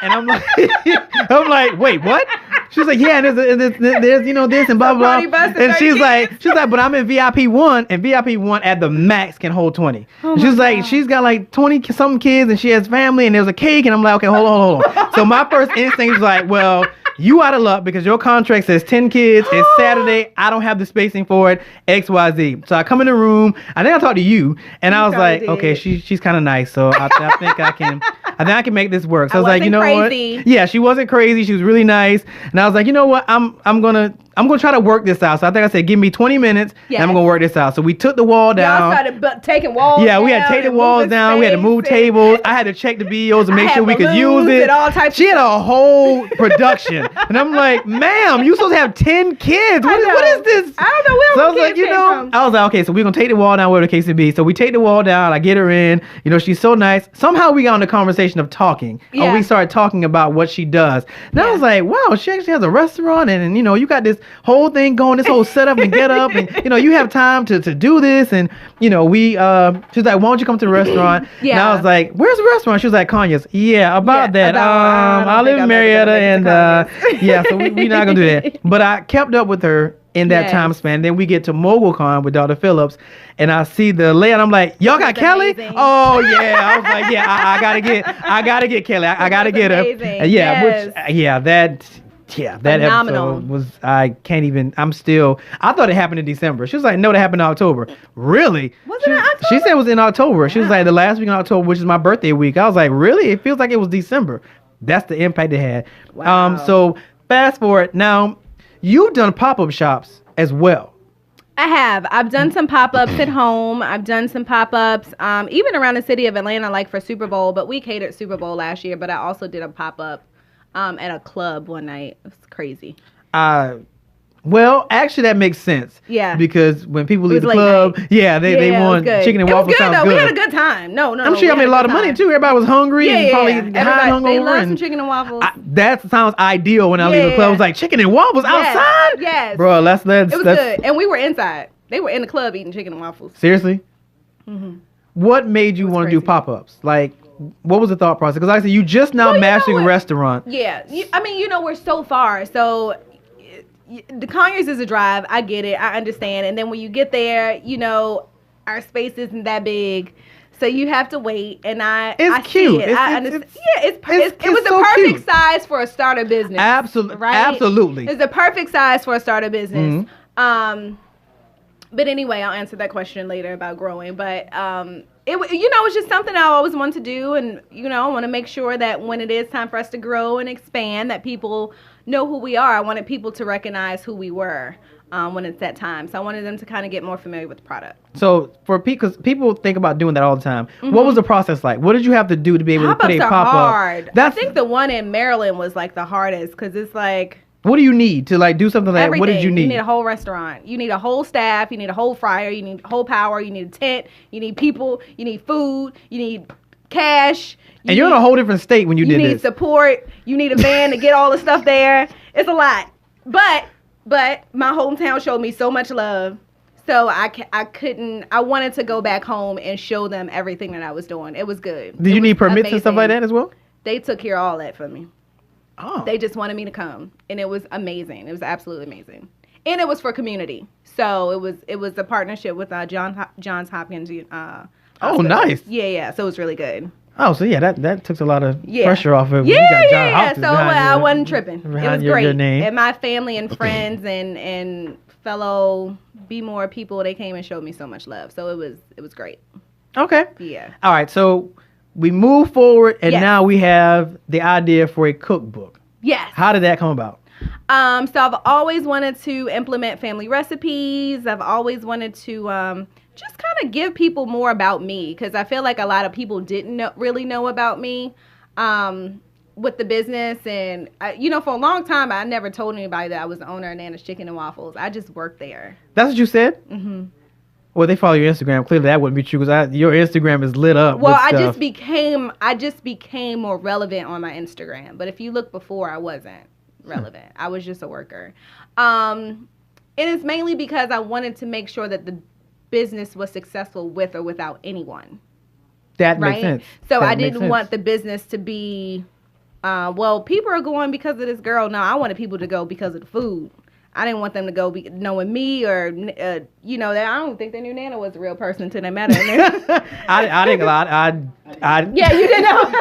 And I'm like, wait, what? She's like, yeah, and there's this and blah, blah, blah. And she's like, but I'm in VIP 1 and VIP 1 at the max can hold 20. She's like, God. She's got like 20 something kids and she has family and there's a cake. And I'm like, okay, hold on. So my first instinct is like, well, you out of luck because your contract says 10 kids. It's Saturday. I don't have the spacing for it. XYZ. So I come in the room. I think I talked to you, and I was like, okay, she's kind of nice. So I think I can make this work. So I was like, you know crazy. What? Yeah, she wasn't crazy. She was really nice. And I was like, you know what? I'm gonna try to work this out. So I think I said, give me 20 minutes, and I'm gonna work this out. So we took the wall down. Y'all started taking walls. Yeah, we had to take the walls down. We had to move tables. I had to check the BOs and make sure we could use it. She had a whole production. And I'm like, ma'am, you supposed to have 10 kids. What is this? I don't know where so I was like, I was like, okay, so we're going to take the wall down, whatever the case may be. So we take the wall down. I get her in. She's so nice. Somehow we got on the conversation of talking. Yeah. Or we started talking about what she does. And I was like, wow, she actually has a restaurant. And you got this whole thing going, this whole setup and get up. And, you have time to do this. And, she's like, why don't you come to the restaurant? Yeah. And I was like, where's the restaurant? She was like, Kanye's. Yeah, about that. I live in Marietta and, yeah, so we're not going to do that. But I kept up with her in that time span. Then we get to MogulCon with Dr. Phillips, and I see the layout. I'm like, y'all got Kelly? Amazing. Oh, yeah. I was like, yeah, I got to get Kelly. I got to get her. That phenomenal. Episode was, I thought it happened in December. She was like, no, that happened in October. Really? Was it in October? She said it was in October. She was like, the last week in October, which is my birthday week. I was like, really? It feels like it was December. That's the impact it had. Wow. So fast forward. Now, you've done pop-up shops as well. I have. I've done some pop-ups at home. I've done some pop-ups even around the city of Atlanta, like for Super Bowl. But we catered Super Bowl last year. But I also did a pop-up at a club one night. It was crazy. Well, actually, that makes sense. Yeah. Because when people leave the club, they want chicken and waffles. Sounds good. We had a good time. I'm sure y'all made a lot of money, too. Everybody was hungry and probably hungover. They love some chicken and waffles. That sounds ideal when I leave the club. I was like, chicken and waffles outside? Yes. Bro, it was good. And we were inside. They were in the club eating chicken and waffles. Seriously? Mm-hmm. What made you want to do pop-ups? Like, what was the thought process? Because like I said, you just now mastering a restaurant. Yeah. We're so far. So the Conyers is a drive. I get it. I understand. And then when you get there, our space isn't that big. So you have to wait. And I cute. See it. I understand. It was the perfect size for a starter business. Absolutely. Right? Absolutely. It's the perfect size for a starter business. Mm-hmm. But anyway, I'll answer that question later about growing. But it's just something I always wanted to do. And, I want to make sure that when it is time for us to grow and expand, that people know who we are. I wanted people to recognize who we were when it's that time. So I wanted them to kind of get more familiar with the product. So because people think about doing that all the time. Mm-hmm. What was the process like? What did you have to do to be able to put a pop-up? Hard. I think the one in Maryland was like the hardest because it's like... What do you need to like do something like that? What did you need? You need a whole restaurant. You need a whole staff. You need a whole fryer. You need whole power. You need a tent. You need people. You need food. You need cash. And you're in a whole different state when you did this. You need support. You need a van to get all the stuff there. It's a lot. But my hometown showed me so much love. So I wanted to go back home and show them everything that I was doing. It was good. Did you need permits and stuff like that as well? They took care of all that for me. Oh. They just wanted me to come, and it was amazing. It was absolutely amazing, and it was for community. So it was a partnership with Johns Hopkins. Oh, nice. Yeah. So it was really good. Oh, so that took a lot of pressure off of it. Yeah. So I wasn't tripping. It was great. Your name. And my family and friends and fellow Be More people, they came and showed me so much love. So it was great. Okay. Yeah. All right. So we move forward, and now we have the idea for a cookbook. Yes. How did that come about? So I've always wanted to implement family recipes. I've always wanted to just kind of give people more about me, because I feel like a lot of people didn't really know about me. with the business, and for a long time, I never told anybody that I was the owner of Nana's Chicken and Waffles. I just worked there. That's what you said? Mm-hmm. Well, they follow your Instagram. Clearly, that wouldn't be true because your Instagram is lit up. Well, with I stuff. just became more relevant on my Instagram. But if you look before, I wasn't relevant. I was just a worker. And it's mainly because I wanted to make sure that the business was successful with or without anyone. That right? makes sense. So that I didn't want the business to be, people are going because of this girl. No, I wanted people to go because of the food. I didn't want them to go knowing me or, that I don't think they knew Nana was a real person until they met her. I didn't lie. Yeah, you didn't know.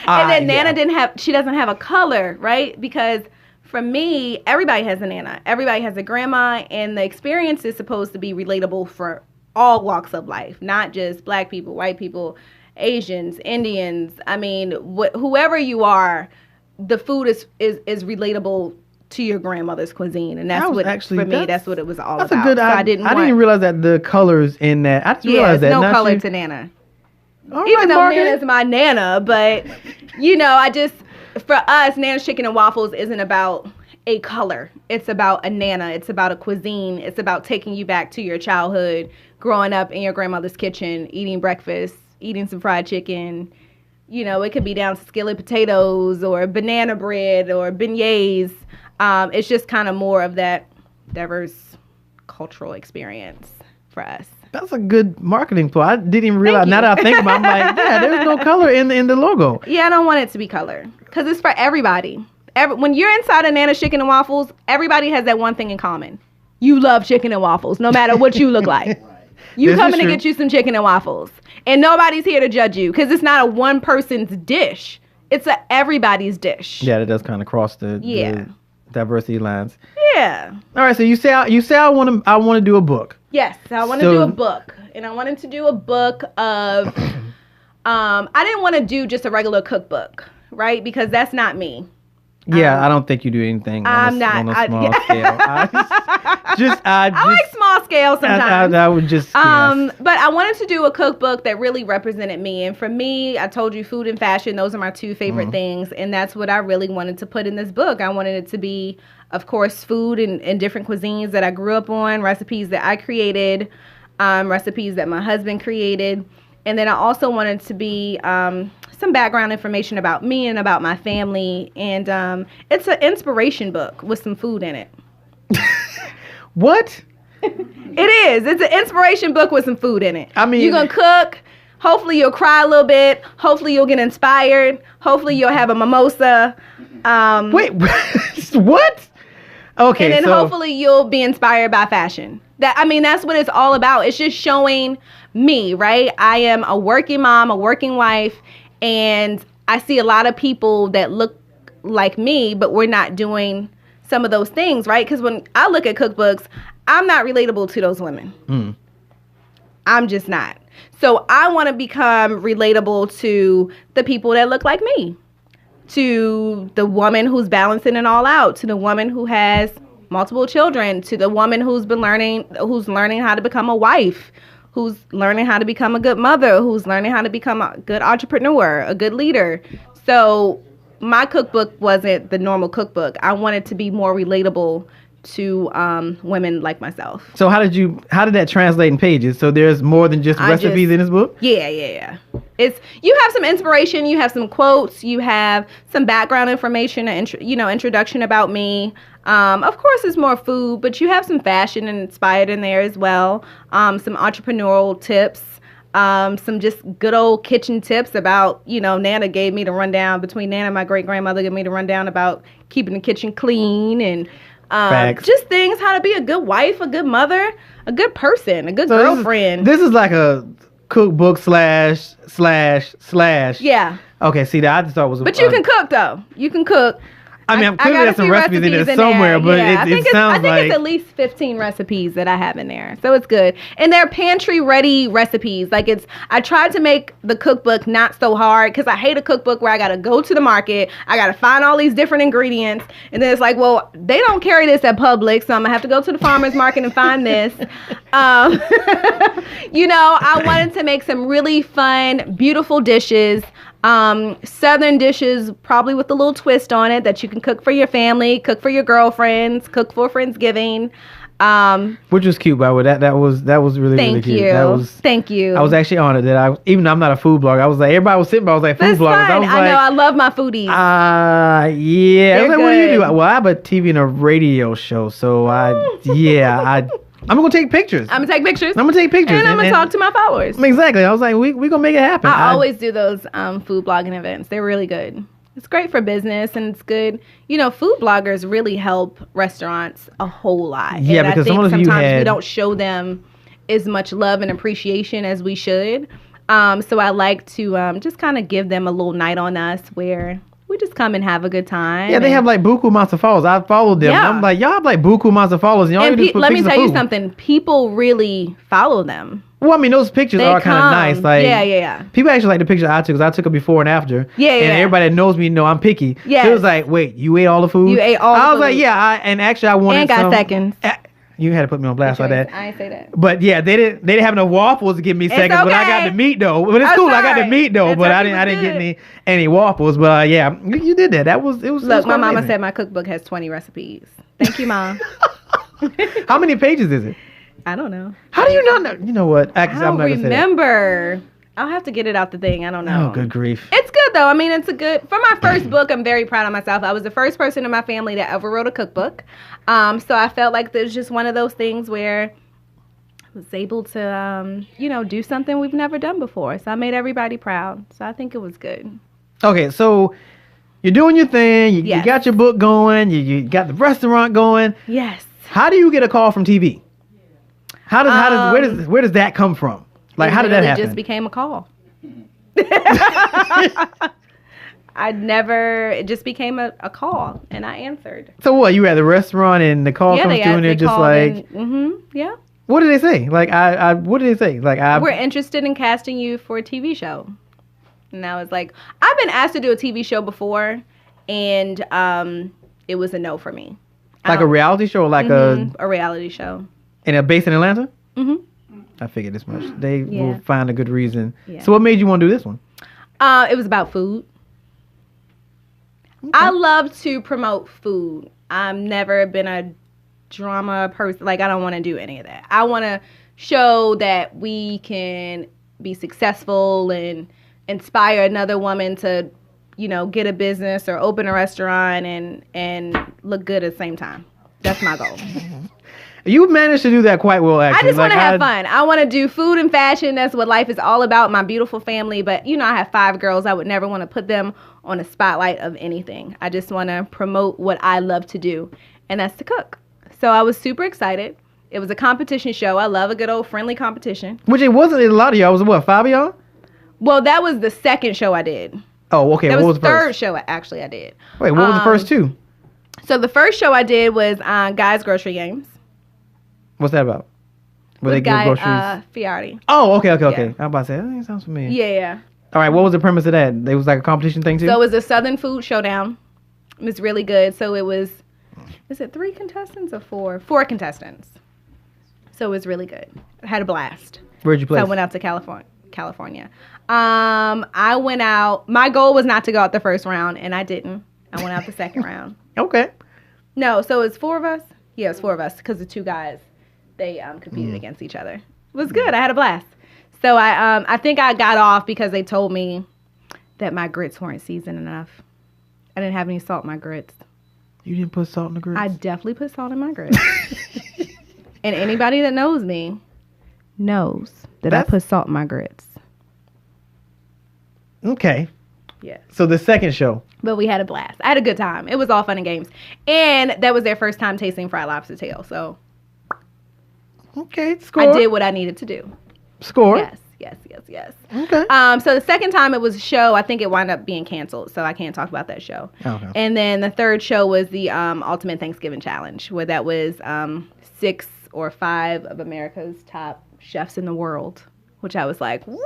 And then Nana she doesn't have a color, right? Because for me, everybody has a Nana. Everybody has a grandma. And the experience is supposed to be relatable for all walks of life, not just black people, white people, Asians, Indians. I mean, whoever you are, the food is relatable to your grandmother's cuisine, and that's that's what it was all about. That's a good. So I didn't realize that the colors in that. I just realized that. No color to Nana. Even though Nana's my Nana, but for us, Nana's Chicken and Waffles isn't about a color. It's about a Nana. It's about a cuisine. It's about taking you back to your childhood, growing up in your grandmother's kitchen, eating breakfast, eating some fried chicken. It could be down to skillet potatoes or banana bread or beignets. It's just kind of more of that diverse cultural experience for us. That's a good marketing ploy. I didn't even realize. Now that I think about it, I'm like, there's no color in the logo. Yeah, I don't want it to be color because it's for everybody. When you're inside of Nana's Chicken and Waffles, everybody has that one thing in common. You love chicken and waffles, no matter what you look like. You coming to get you some chicken and waffles. And nobody's here to judge you because it's not a one person's dish. It's everybody's dish. Yeah, that does kind of cross the diversity lines. Yeah. All right, so you say I want to do a book. Yes, I want to do a book. And I wanted to do a book of I didn't want to do just a regular cookbook, right? Because that's not me. Yeah, I don't think you do anything on a small scale. I like small scale sometimes. I would just But I wanted to do a cookbook that really represented me. And for me, I told you food and fashion, those are my two favorite things. And that's what I really wanted to put in this book. I wanted it to be, of course, food and different cuisines that I grew up on, recipes that I created, recipes that my husband created. And then I also wanted to be some background information about me and about my family. And it's an inspiration book with some food in it. What? It is. It's an inspiration book with some food in it. I mean, you're going to cook. Hopefully you'll cry a little bit. Hopefully you'll get inspired. Hopefully you'll have a mimosa. Wait, what? Okay, and then hopefully you'll be inspired by fashion. That's what it's all about. It's just showing me, right? I am a working mom, a working wife, and I see a lot of people that look like me, but we're not doing some of those things, right? Because when I look at cookbooks, I'm not relatable to those women. I'm just not. So I want to become relatable to the people that look like me, to the woman who's balancing it all out, to the woman who has multiple children, to the woman who's learning how to become a wife, who's learning how to become a good mother, who's learning how to become a good entrepreneur, a good leader. So my cookbook wasn't the normal cookbook. I wanted to be more relatable to women like myself. So how did that translate in pages? So there's more than just recipes in this book? Yeah. You have some inspiration, you have some quotes, you have some background information, introduction about me. Of course, it's more food, but you have some fashion inspired in there as well. Some entrepreneurial tips. Some just good old kitchen tips about, Nana gave me the rundown. Between Nana and my great-grandmother gave me the rundown about keeping the kitchen clean and just things, how to be a good wife, a good mother, a good person, a good girlfriend. This is like a cookbook slash. Yeah. Okay, see, that I just thought was. But you can cook though. You can cook. I'm clearly there's some recipes in there somewhere, but it sounds like... I think it's at least 15 recipes that I have in there. So it's good. And they're pantry-ready recipes. I tried to make the cookbook not so hard because I hate a cookbook where I got to go to the market. I got to find all these different ingredients. And then it's like, well, they don't carry this at Publix, so I'm going to have to go to the farmer's market and find this. I wanted to make some really fun, beautiful dishes. Southern dishes, probably with a little twist on it that you can cook for your family, cook for your girlfriends, cook for Friendsgiving. Which was cute, by the way. That was really, really cute. Thank you. I was actually honored that even though I'm not a food blogger, I was like, everybody was sitting by, I was like, food bloggers. I know, I love my foodies. Yeah. I was like, what do you do? Well, I have a TV and a radio show, so I'm gonna take pictures. I'm gonna take pictures. And I'm gonna talk to my followers. Exactly. I was like, we gonna make it happen. I always do those food blogging events. They're really good. It's great for business and it's good. You know, food bloggers really help restaurants a whole lot. Yeah, and because I think sometimes we had... don't show them as much love and appreciation as we should. So I like to just kind of give them a little night on us where we just come and have a good time. Yeah, they have like buku amounts of followers. I followed them. Yeah. I'm like, y'all have like buku amounts of followers. And let me tell you something. People really follow them. Well, I mean, those pictures are kind of nice. Like, yeah. People actually like the picture I took because I took a before and after. Yeah. And everybody that knows me know I'm picky. Yeah. So it was like, wait, you ate all the food? You ate all the food. I was like, yeah. And actually, I wanted and got seconds. You had to put me on blast like that. I ain't say that. But yeah, they didn't have enough waffles to give me seconds. Okay. But I got the meat though. But it's cool. I got the meat though. But I didn't get any waffles. But yeah, you did that. It was. Look, my mama said my cookbook has 20 recipes. Thank you, Mom. How many pages is it? I don't know. How do you not know? You know what? I don't remember. I'll have to get it out the thing. I don't know. Oh, good grief. It's good, though. I mean, for my first book, I'm very proud of myself. I was the first person in my family that ever wrote a cookbook. So I felt like there's just one of those things where I was able to, do something we've never done before. So I made everybody proud. So I think it was good. Okay, so you're doing your thing. You got your book going. You got the restaurant going. Yes. How do you get a call from TV? Where does that come from? Like, how did that happen? It just became a call. It just became a call, and I answered. So what, you were at the restaurant and the call comes through and they're just like... yeah. What did they say? What did they say? We're interested in casting you for a TV show. And I was like, I've been asked to do a TV show before, and it was a no for me. Like a reality show or like a reality show. And based in Atlanta? Mm-hmm. I figured this much. They will find a good reason. Yeah. So what made you want to do this one? It was about food. Okay. I love to promote food. I've never been a drama person. Like, I don't want to do any of that. I want to show that we can be successful and inspire another woman to, get a business or open a restaurant and look good at the same time. That's my goal. You managed to do that quite well, actually. I just want to have fun. I want to do food and fashion. That's what life is all about. My beautiful family. But, I have 5 girls. I would never want to put them on a spotlight of anything. I just want to promote what I love to do, and that's to cook. So I was super excited. It was a competition show. I love a good old friendly competition. Which it wasn't a lot of y'all. Was it, 5 of y'all? Well, that was the second show I did. Oh, okay. That what was the third show actually I did. Wait, what was the first 2? So the first show I did was Guys Grocery Games. What's that about? Where they give groceries? Fiardi. Oh, okay. Yeah. I'm about to say, that sounds familiar. Yeah. All right, what was the premise of that? It was like a competition thing too? So it was a Southern Food Showdown. It was really good. So it was, is it 3 contestants or 4? 4 contestants. So it was really good. I had a blast. Where'd you play? So I went out to California. I went out, my goal was not to go out the first round, and I didn't. I went out the second round. Okay. No, so it's 4 of us? Yeah, it's 4 of us because the 2 guys, they competed against each other. It was good. I had a blast. So I think I got off because they told me that my grits weren't seasoned enough. I didn't have any salt in my grits. You didn't put salt in the grits? I definitely put salt in my grits. And anybody that knows me knows that I put salt in my grits. Okay. Yeah. So the second show. But we had a blast. I had a good time. It was all fun and games. And that was their first time tasting fried lobster tail. So. Okay, score. I did what I needed to do. Score. Yes. Okay. So the second time it was a show, I think it wound up being canceled, so I can't talk about that show. Okay. And then the third show was the Ultimate Thanksgiving Challenge, where that was 6 or 5 of America's top chefs in the world, which I was like, what?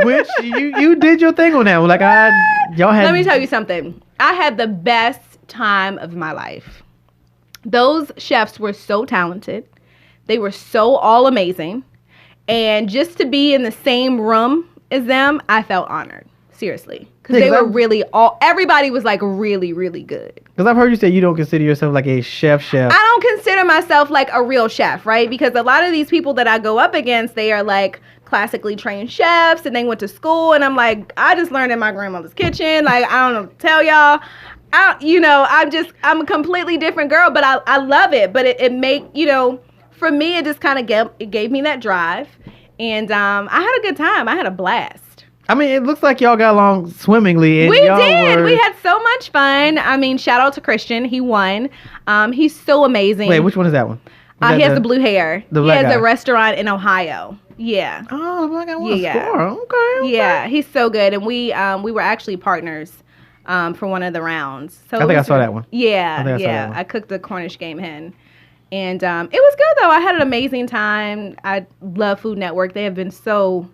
Which you did your thing on that one. Y'all had. Let me tell you something. I had the best time of my life. Those chefs were so talented. They were so all amazing. And just to be in the same room is them, I felt honored. Seriously. Because they were everybody was like really, really good. Because I've heard you say you don't consider yourself like a chef. I don't consider myself like a real chef, right? Because a lot of these people that I go up against, they are like classically trained chefs and they went to school. And I'm like, I just learned in my grandmother's kitchen. Like, I don't know what to tell y'all. I'm a completely different girl, but I love it. But it for me, it just kind of gave me that drive. And I had a good time. I had a blast. I mean, it looks like y'all got along swimmingly. And we did. We had so much fun. I mean, shout out to Christian. He won. He's so amazing. Wait, which one is that one? He has the blue hair. He has a restaurant in Ohio. Yeah. Oh, the black guy won a score. Okay. Yeah, he's so good. And we were actually partners for one of the rounds. So I think I saw that one. Yeah. I cooked the Cornish game hen. And it was good, though. I had an amazing time. I love Food Network. They have been so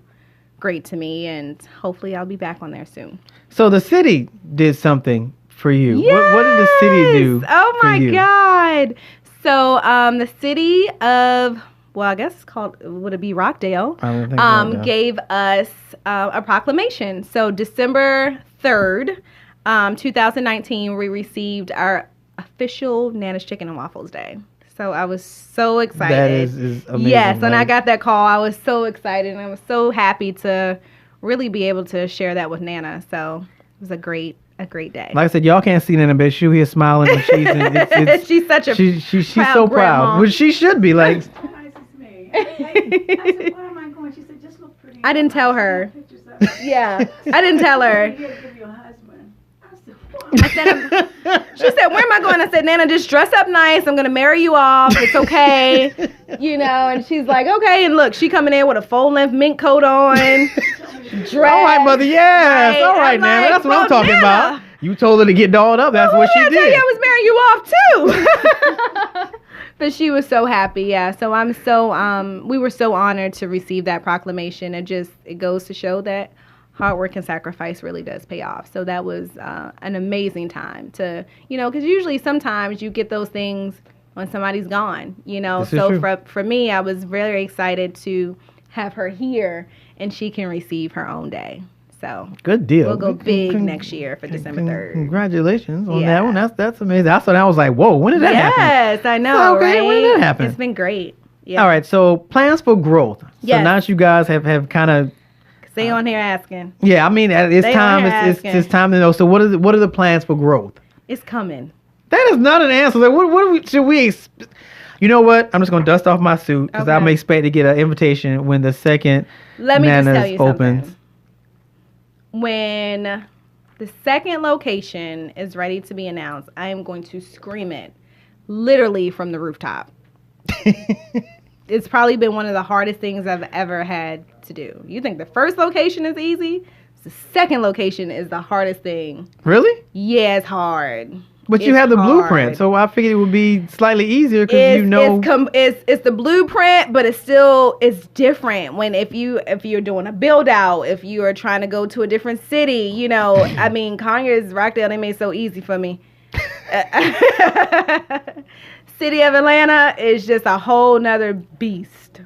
great to me, and hopefully I'll be back on there soon. So the city did something for you. Yes! What did the city do? Oh my God. So the city of, well, I guess it's called, would it be Rockdale? Gave us a proclamation. So December 3rd, 2019, we received our official Nana's Chicken and Waffles Day. So I was so excited. That is amazing. Yes, and I got that call. I was so excited, and I was so happy to really be able to share that with Nana. So it was a great day. Like I said, y'all can't see Nana, but she here smiling. And she's such a she's so proud. Which she should be. Like, I said, why am I going? She said, just look pretty. I didn't tell her. Yeah, I didn't tell her. She said, where am I going? I said, Nana, just dress up nice. I'm going to marry you off. It's okay. And she's like, okay. And look, she coming in with a full-length mink coat on. Dress. All right, mother. Yes. Right. All right, Nana. That's what I'm talking about. You told her to get dolled up. That's what she did. I was marrying you off, too. But she was so happy. Yeah. So we were so honored to receive that proclamation. It goes to show that hard work and sacrifice really does pay off. So that was an amazing time to, because usually sometimes you get those things when somebody's gone, So for me, I was very excited to have her here and she can receive her own day. So good deal. We'll go big next year for December 3rd. Congratulations on that one. That's amazing. I saw that. I was like, whoa, when did that happen? Yes, I know, okay, right? When did that happen? It's been great. Yeah. All right, so plans for growth. Yes. So now that you guys have kind of stay on here asking. Yeah, I mean, it's time. It's time to know. So, what are the plans for growth? It's coming. That is not an answer. Like, what should we? You know what? I'm just gonna dust off my suit because I'm expect to get an invitation when the second Nana's opens. Something. When the second location is ready to be announced, I am going to scream it, literally from the rooftop. It's probably been one of the hardest things I've ever had to do. You think the first location is easy? The second location is the hardest thing. Really? Yeah, it's hard. But you have the blueprint, so I figured it would be slightly easier because it's the blueprint, but it's different when if you're doing a build out, if you are trying to go to a different city, I mean, Conyers, Rockdale, they made it so easy for me. City of Atlanta is just a whole nother beast.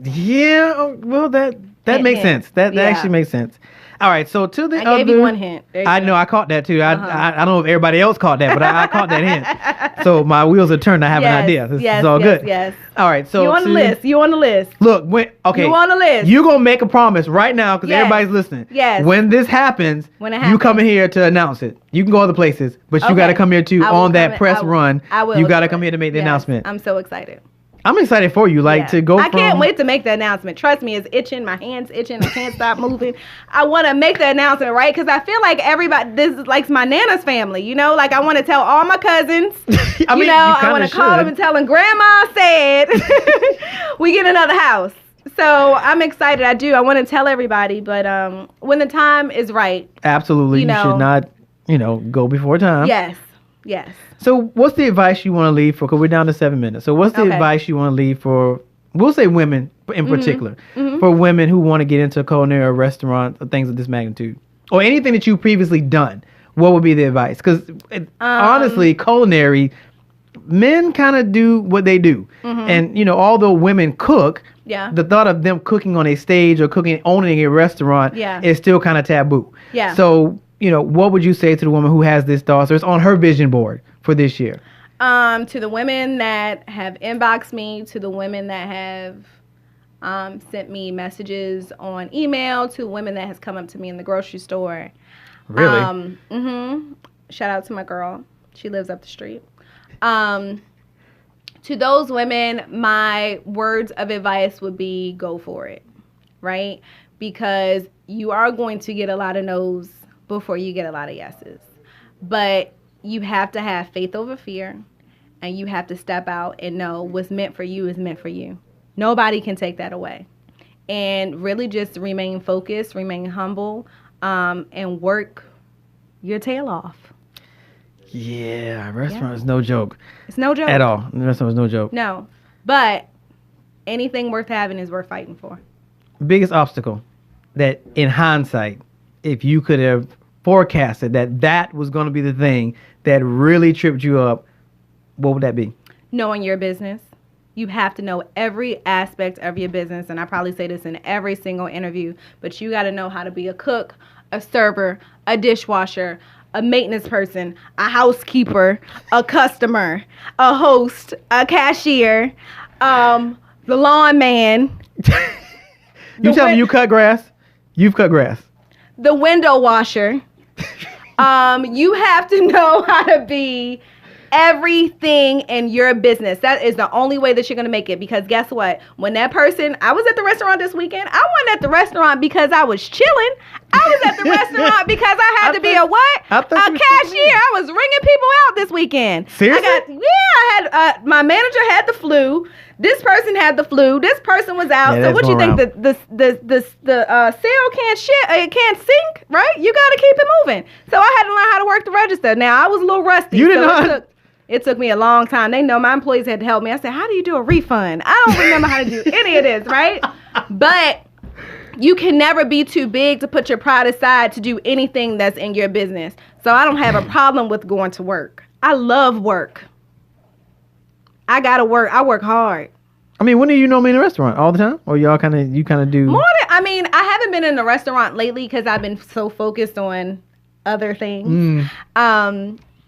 Yeah, well that makes sense. That actually makes sense. All right, so to the I gave you one hint. I know, I caught that too. I don't know if everybody else caught that, but I caught that hint. So my wheels are turned. I have an idea. This is all good. Yes. All right, so you on the list. Look, you on the list. You're gonna make a promise right now because everybody's listening. Yes. When this happens, you coming here to announce it. You can go other places, but you got to come here too on that press run. I will. You got to come here to make the announcement. I'm so excited. I'm excited for you, to go. I can't wait to make the announcement. Trust me, it's itching. My hand's itching. I can't stop moving. I want to make the announcement, right? Because I feel like this is like my Nana's family, Like I want to tell all my cousins. I want to call them and tell them, Grandma said we get another house. So I'm excited. I do. I want to tell everybody, but when the time is right. Absolutely, you should not, go before time. Yes. So what's the advice you want to leave for, because we're down to 7 minutes. So what's the advice you want to leave for, we'll say women in particular, for women who want to get into culinary or restaurant or things of this magnitude, or anything that you've previously done? What would be the advice? Because honestly, culinary, men kind of do what they do. And, although women cook, Yeah. The thought of them cooking on a stage or owning a restaurant is still kind of taboo. Yeah. So, what would you say to the woman who has this thought? So it's on her vision board for this year. To the women that have inboxed me, to the women that have sent me messages on email, to women that has come up to me in the grocery store. Really? Shout out to my girl. She lives up the street. To those women, my words of advice would be go for it, right? Because you are going to get a lot of no's before you get a lot of yeses. But you have to have faith over fear, and you have to step out and know what's meant for you is meant for you. Nobody can take that away. And really just remain focused, remain humble, and work your tail off. Yeah, restaurant is no joke. It's no joke. At all. The restaurant is no joke. No. But anything worth having is worth fighting for. Biggest obstacle that in hindsight, if you could have forecasted that was going to be the thing that really tripped you up, what would that be? Knowing your business. You have to know every aspect of your business. And I probably say this in every single interview, but you got to know how to be a cook, a server, a dishwasher, a maintenance person, a housekeeper, a customer, a host, a cashier, the lawn man. You tell me you cut grass? You've cut grass. The window washer. You have to know how to be everything in your business. That is the only way that you're going to make it, because guess what? When that person, I was at the restaurant this weekend. I wasn't at the restaurant because I was chilling. I was at the restaurant because I had to be a what? A cashier. I was ringing people out this weekend. Seriously? I had my manager had the flu. This person had the flu. This person was out. Yeah, so what you think? The sale can't sink, right? You got to keep it moving. So I had to learn how to work the register. Now I was a little rusty. You didn't know. It took me a long time. They know my employees had to help me. I said, how do you do a refund? I don't remember how to do any of this, right? But you can never be too big to put your pride aside to do anything that's in your business. So I don't have a problem with going to work. I love work. I got to work. I work hard. I mean, when do you know me in a restaurant? All the time? Or you kind of do? More than, I haven't been in a restaurant lately because I've been so focused on other things.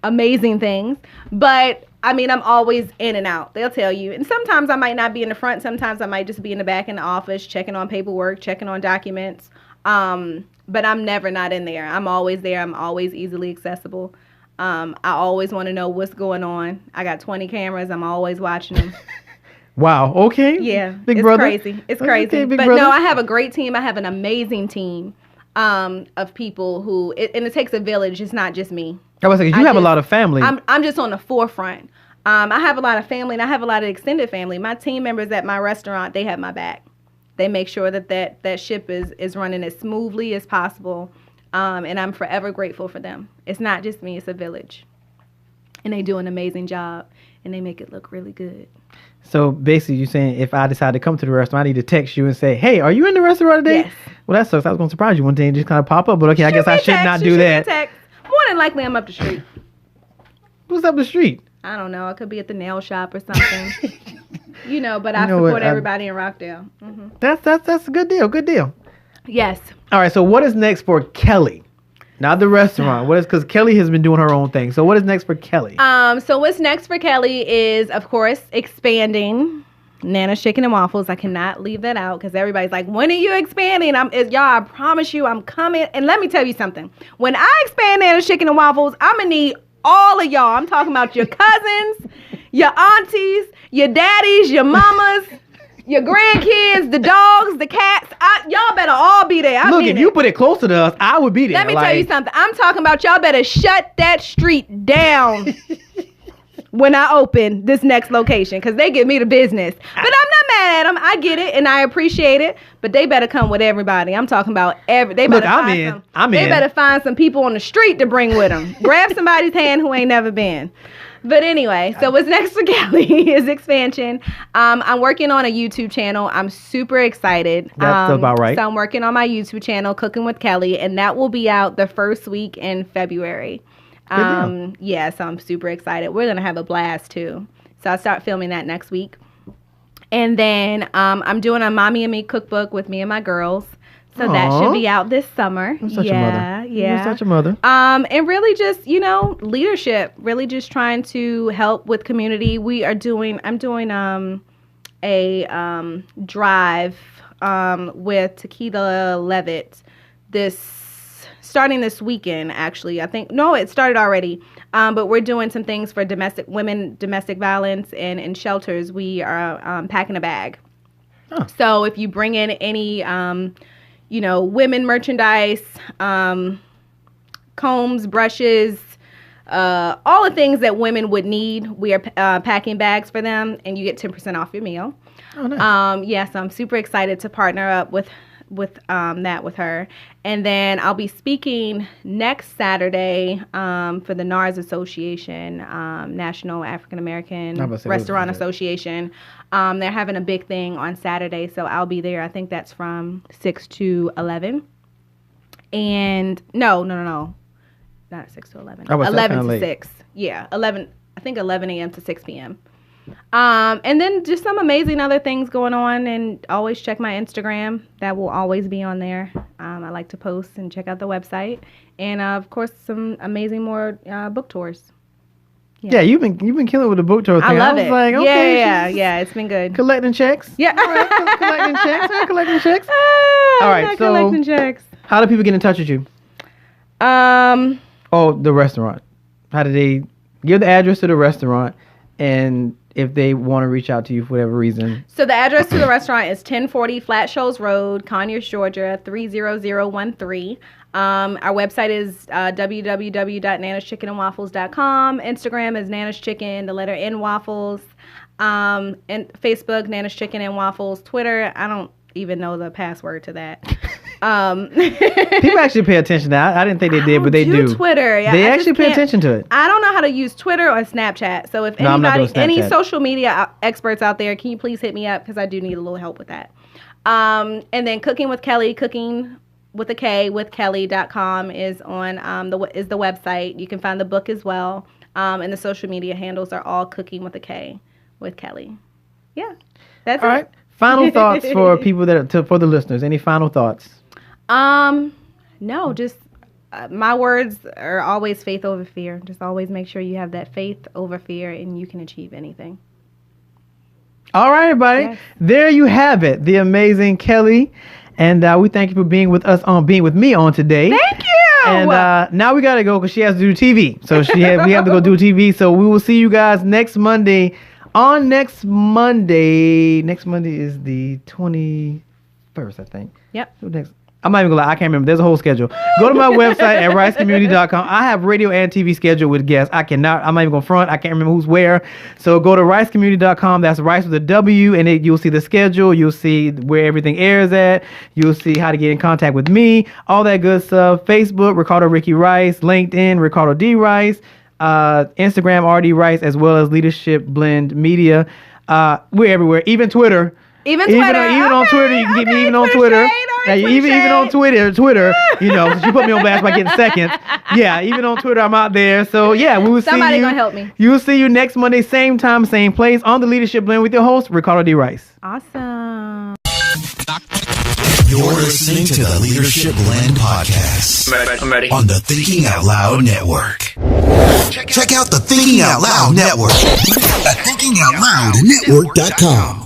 Amazing things. But I'm always in and out. They'll tell you. And sometimes I might not be in the front. Sometimes I might just be in the back in the office, checking on paperwork, checking on documents. But I'm never not in there. I'm always there. I'm always easily accessible. I always want to know what's going on. I got 20 cameras. I'm always watching them. Wow. Okay. Yeah. Big brother. Crazy. It's crazy. Okay, big but brother. No, I have a great team. I have an amazing team of people who, and it takes a village. It's not just me. I was thinking, you have a lot of family. I'm just on the forefront. I have a lot of family, and I have a lot of extended family. My team members at my restaurant, they have my back. They make sure that ship is running as smoothly as possible, and I'm forever grateful for them. It's not just me. It's a village, and they do an amazing job, and they make it look really good. So basically, you're saying if I decide to come to the restaurant, I need to text you and say, hey, are you in the restaurant today? Yes. Well, that sucks. I was going to surprise you one day and just kind of pop up, but okay, I guess I should not do that. More than likely, I'm up the street. What's up the street? I don't know. I could be at the nail shop or something. But I support everybody in Rockdale. Mm-hmm. That's a good deal. Good deal. Yes. All right. So what is next for Kelli? Not the restaurant. Because Kelli has been doing her own thing. So what is next for Kelli? So what's next for Kelli is, of course, expanding Nana's Chicken and Waffles. I cannot leave that out because everybody's like, when are you expanding? Y'all, I promise you I'm coming. And let me tell you something. When I expand Nana's Chicken and Waffles, I'm going to need all of y'all. I'm talking about your cousins, your aunties, your daddies, your mamas, your grandkids, the dogs, the cats. Y'all better all be there. Look, if you put it closer to us, I would be there. Let me tell you something. I'm talking about y'all better shut that street down when I open this next location, because they give me the business. But I'm not mad at them. I get it and I appreciate it. But they better come with everybody. I'm talking about They better find some people on the street to bring with them. Grab somebody's hand who ain't never been. But anyway, so what's next for Kelli is expansion. I'm working on a YouTube channel. I'm super excited. That's about right. So I'm working on my YouTube channel, Cooking with Kelli, and that will be out the first week in February. Yeah, so I'm super excited. We're going to have a blast too. So I'll start filming that next week. And then I'm doing a Mommy and Me cookbook with me and my girls. So that should be out this summer. You're such a mother. You're such a mother. And really just, leadership, really just trying to help with community. I'm doing a drive with Tequila Levitt starting this weekend, actually. It started already. But we're doing some things for domestic violence, and in shelters we are packing a bag. Oh. So if you bring in any women merchandise, combs, brushes, all the things that women would need, we are packing bags for them, and you get 10% off your meal. Oh, nice. So I'm super excited to partner up with that with her. And then I'll be speaking next Saturday for the NARS Association, National African American Restaurant Association. They're having a big thing on Saturday, so I'll be there. I think that's from 6 to 11. And no, not 6 to 11. 11 to 6. Yeah, 11. I think 11 a.m. to 6 p.m. And then just some amazing other things going on, and always check my Instagram. That will always be on there. I like to post and check out the website, and of course some amazing more book tours. Yeah, you've been killing with the book tour thing. I love it. Like, okay, yeah, it's been good. Collecting checks. Yeah, all right, collecting checks. All right, so collecting checks. How do people get in touch with you? The restaurant. How do they give the address to the restaurant, and if they want to reach out to you for whatever reason? So the address to the restaurant is 1040 Flat Shoals Road, Conyers, Georgia, 30013. Our website is www.nanaschickenandwaffles.com. Instagram is Nana's Chicken, the letter N Waffles. And Facebook, Nana's Chicken and Waffles. Twitter, I don't even know the password to that. People actually pay attention to that. I didn't think they did, but they do. Twitter. Yeah, they actually pay attention to it. I don't know how to use Twitter or Snapchat. So if any social media experts out there, can you please hit me up, because I do need a little help with that. And then Cooking with Kelli, cooking with a K with Kelly.com is on the website. You can find the book as well. And the social media handles are all Cooking with a K with Kelli. Yeah. That's all right. Final thoughts for people for the listeners. Any final thoughts? No, just my words are always faith over fear. Just always make sure you have that faith over fear, and you can achieve anything. All right, everybody. Yes. There you have it. The amazing Kelli. And we thank you for being with me on today. Thank you. And now we got to go because she has to do TV. So we have to go do TV. So we will see you guys next Monday. Next Monday is the 21st, I think. Yep. I'm not even gonna lie, I can't remember. There's a whole schedule. Go to my website at ricecommunity.com. I have radio and TV scheduled with guests. I'm not even gonna front. I can't remember who's where. So go to ricecommunity.com. That's Rice with a W, and you'll see the schedule. You'll see where everything airs at. You'll see how to get in contact with me. All that good stuff. Facebook, Ricardo Ricky Rice. LinkedIn, Ricardo D. Rice. Instagram, RD Rice, as well as Leadership Blend Media. We're everywhere. Even Twitter. Even on Twitter, you can get me even on Twitter. Even on Twitter, since you put me on blast by getting seconds. Yeah, even on Twitter, I'm out there. So yeah, we will see you. Somebody gonna help me. You will see you next Monday, same time, same place, on the Leadership Blend with your host, Ricardo D. Rice. Awesome. You're listening to the Leadership Blend podcast. I'm ready. On the Thinking Out Loud Network. Check out the Thinking Out Loud Network at thinkingoutloudnetwork.com.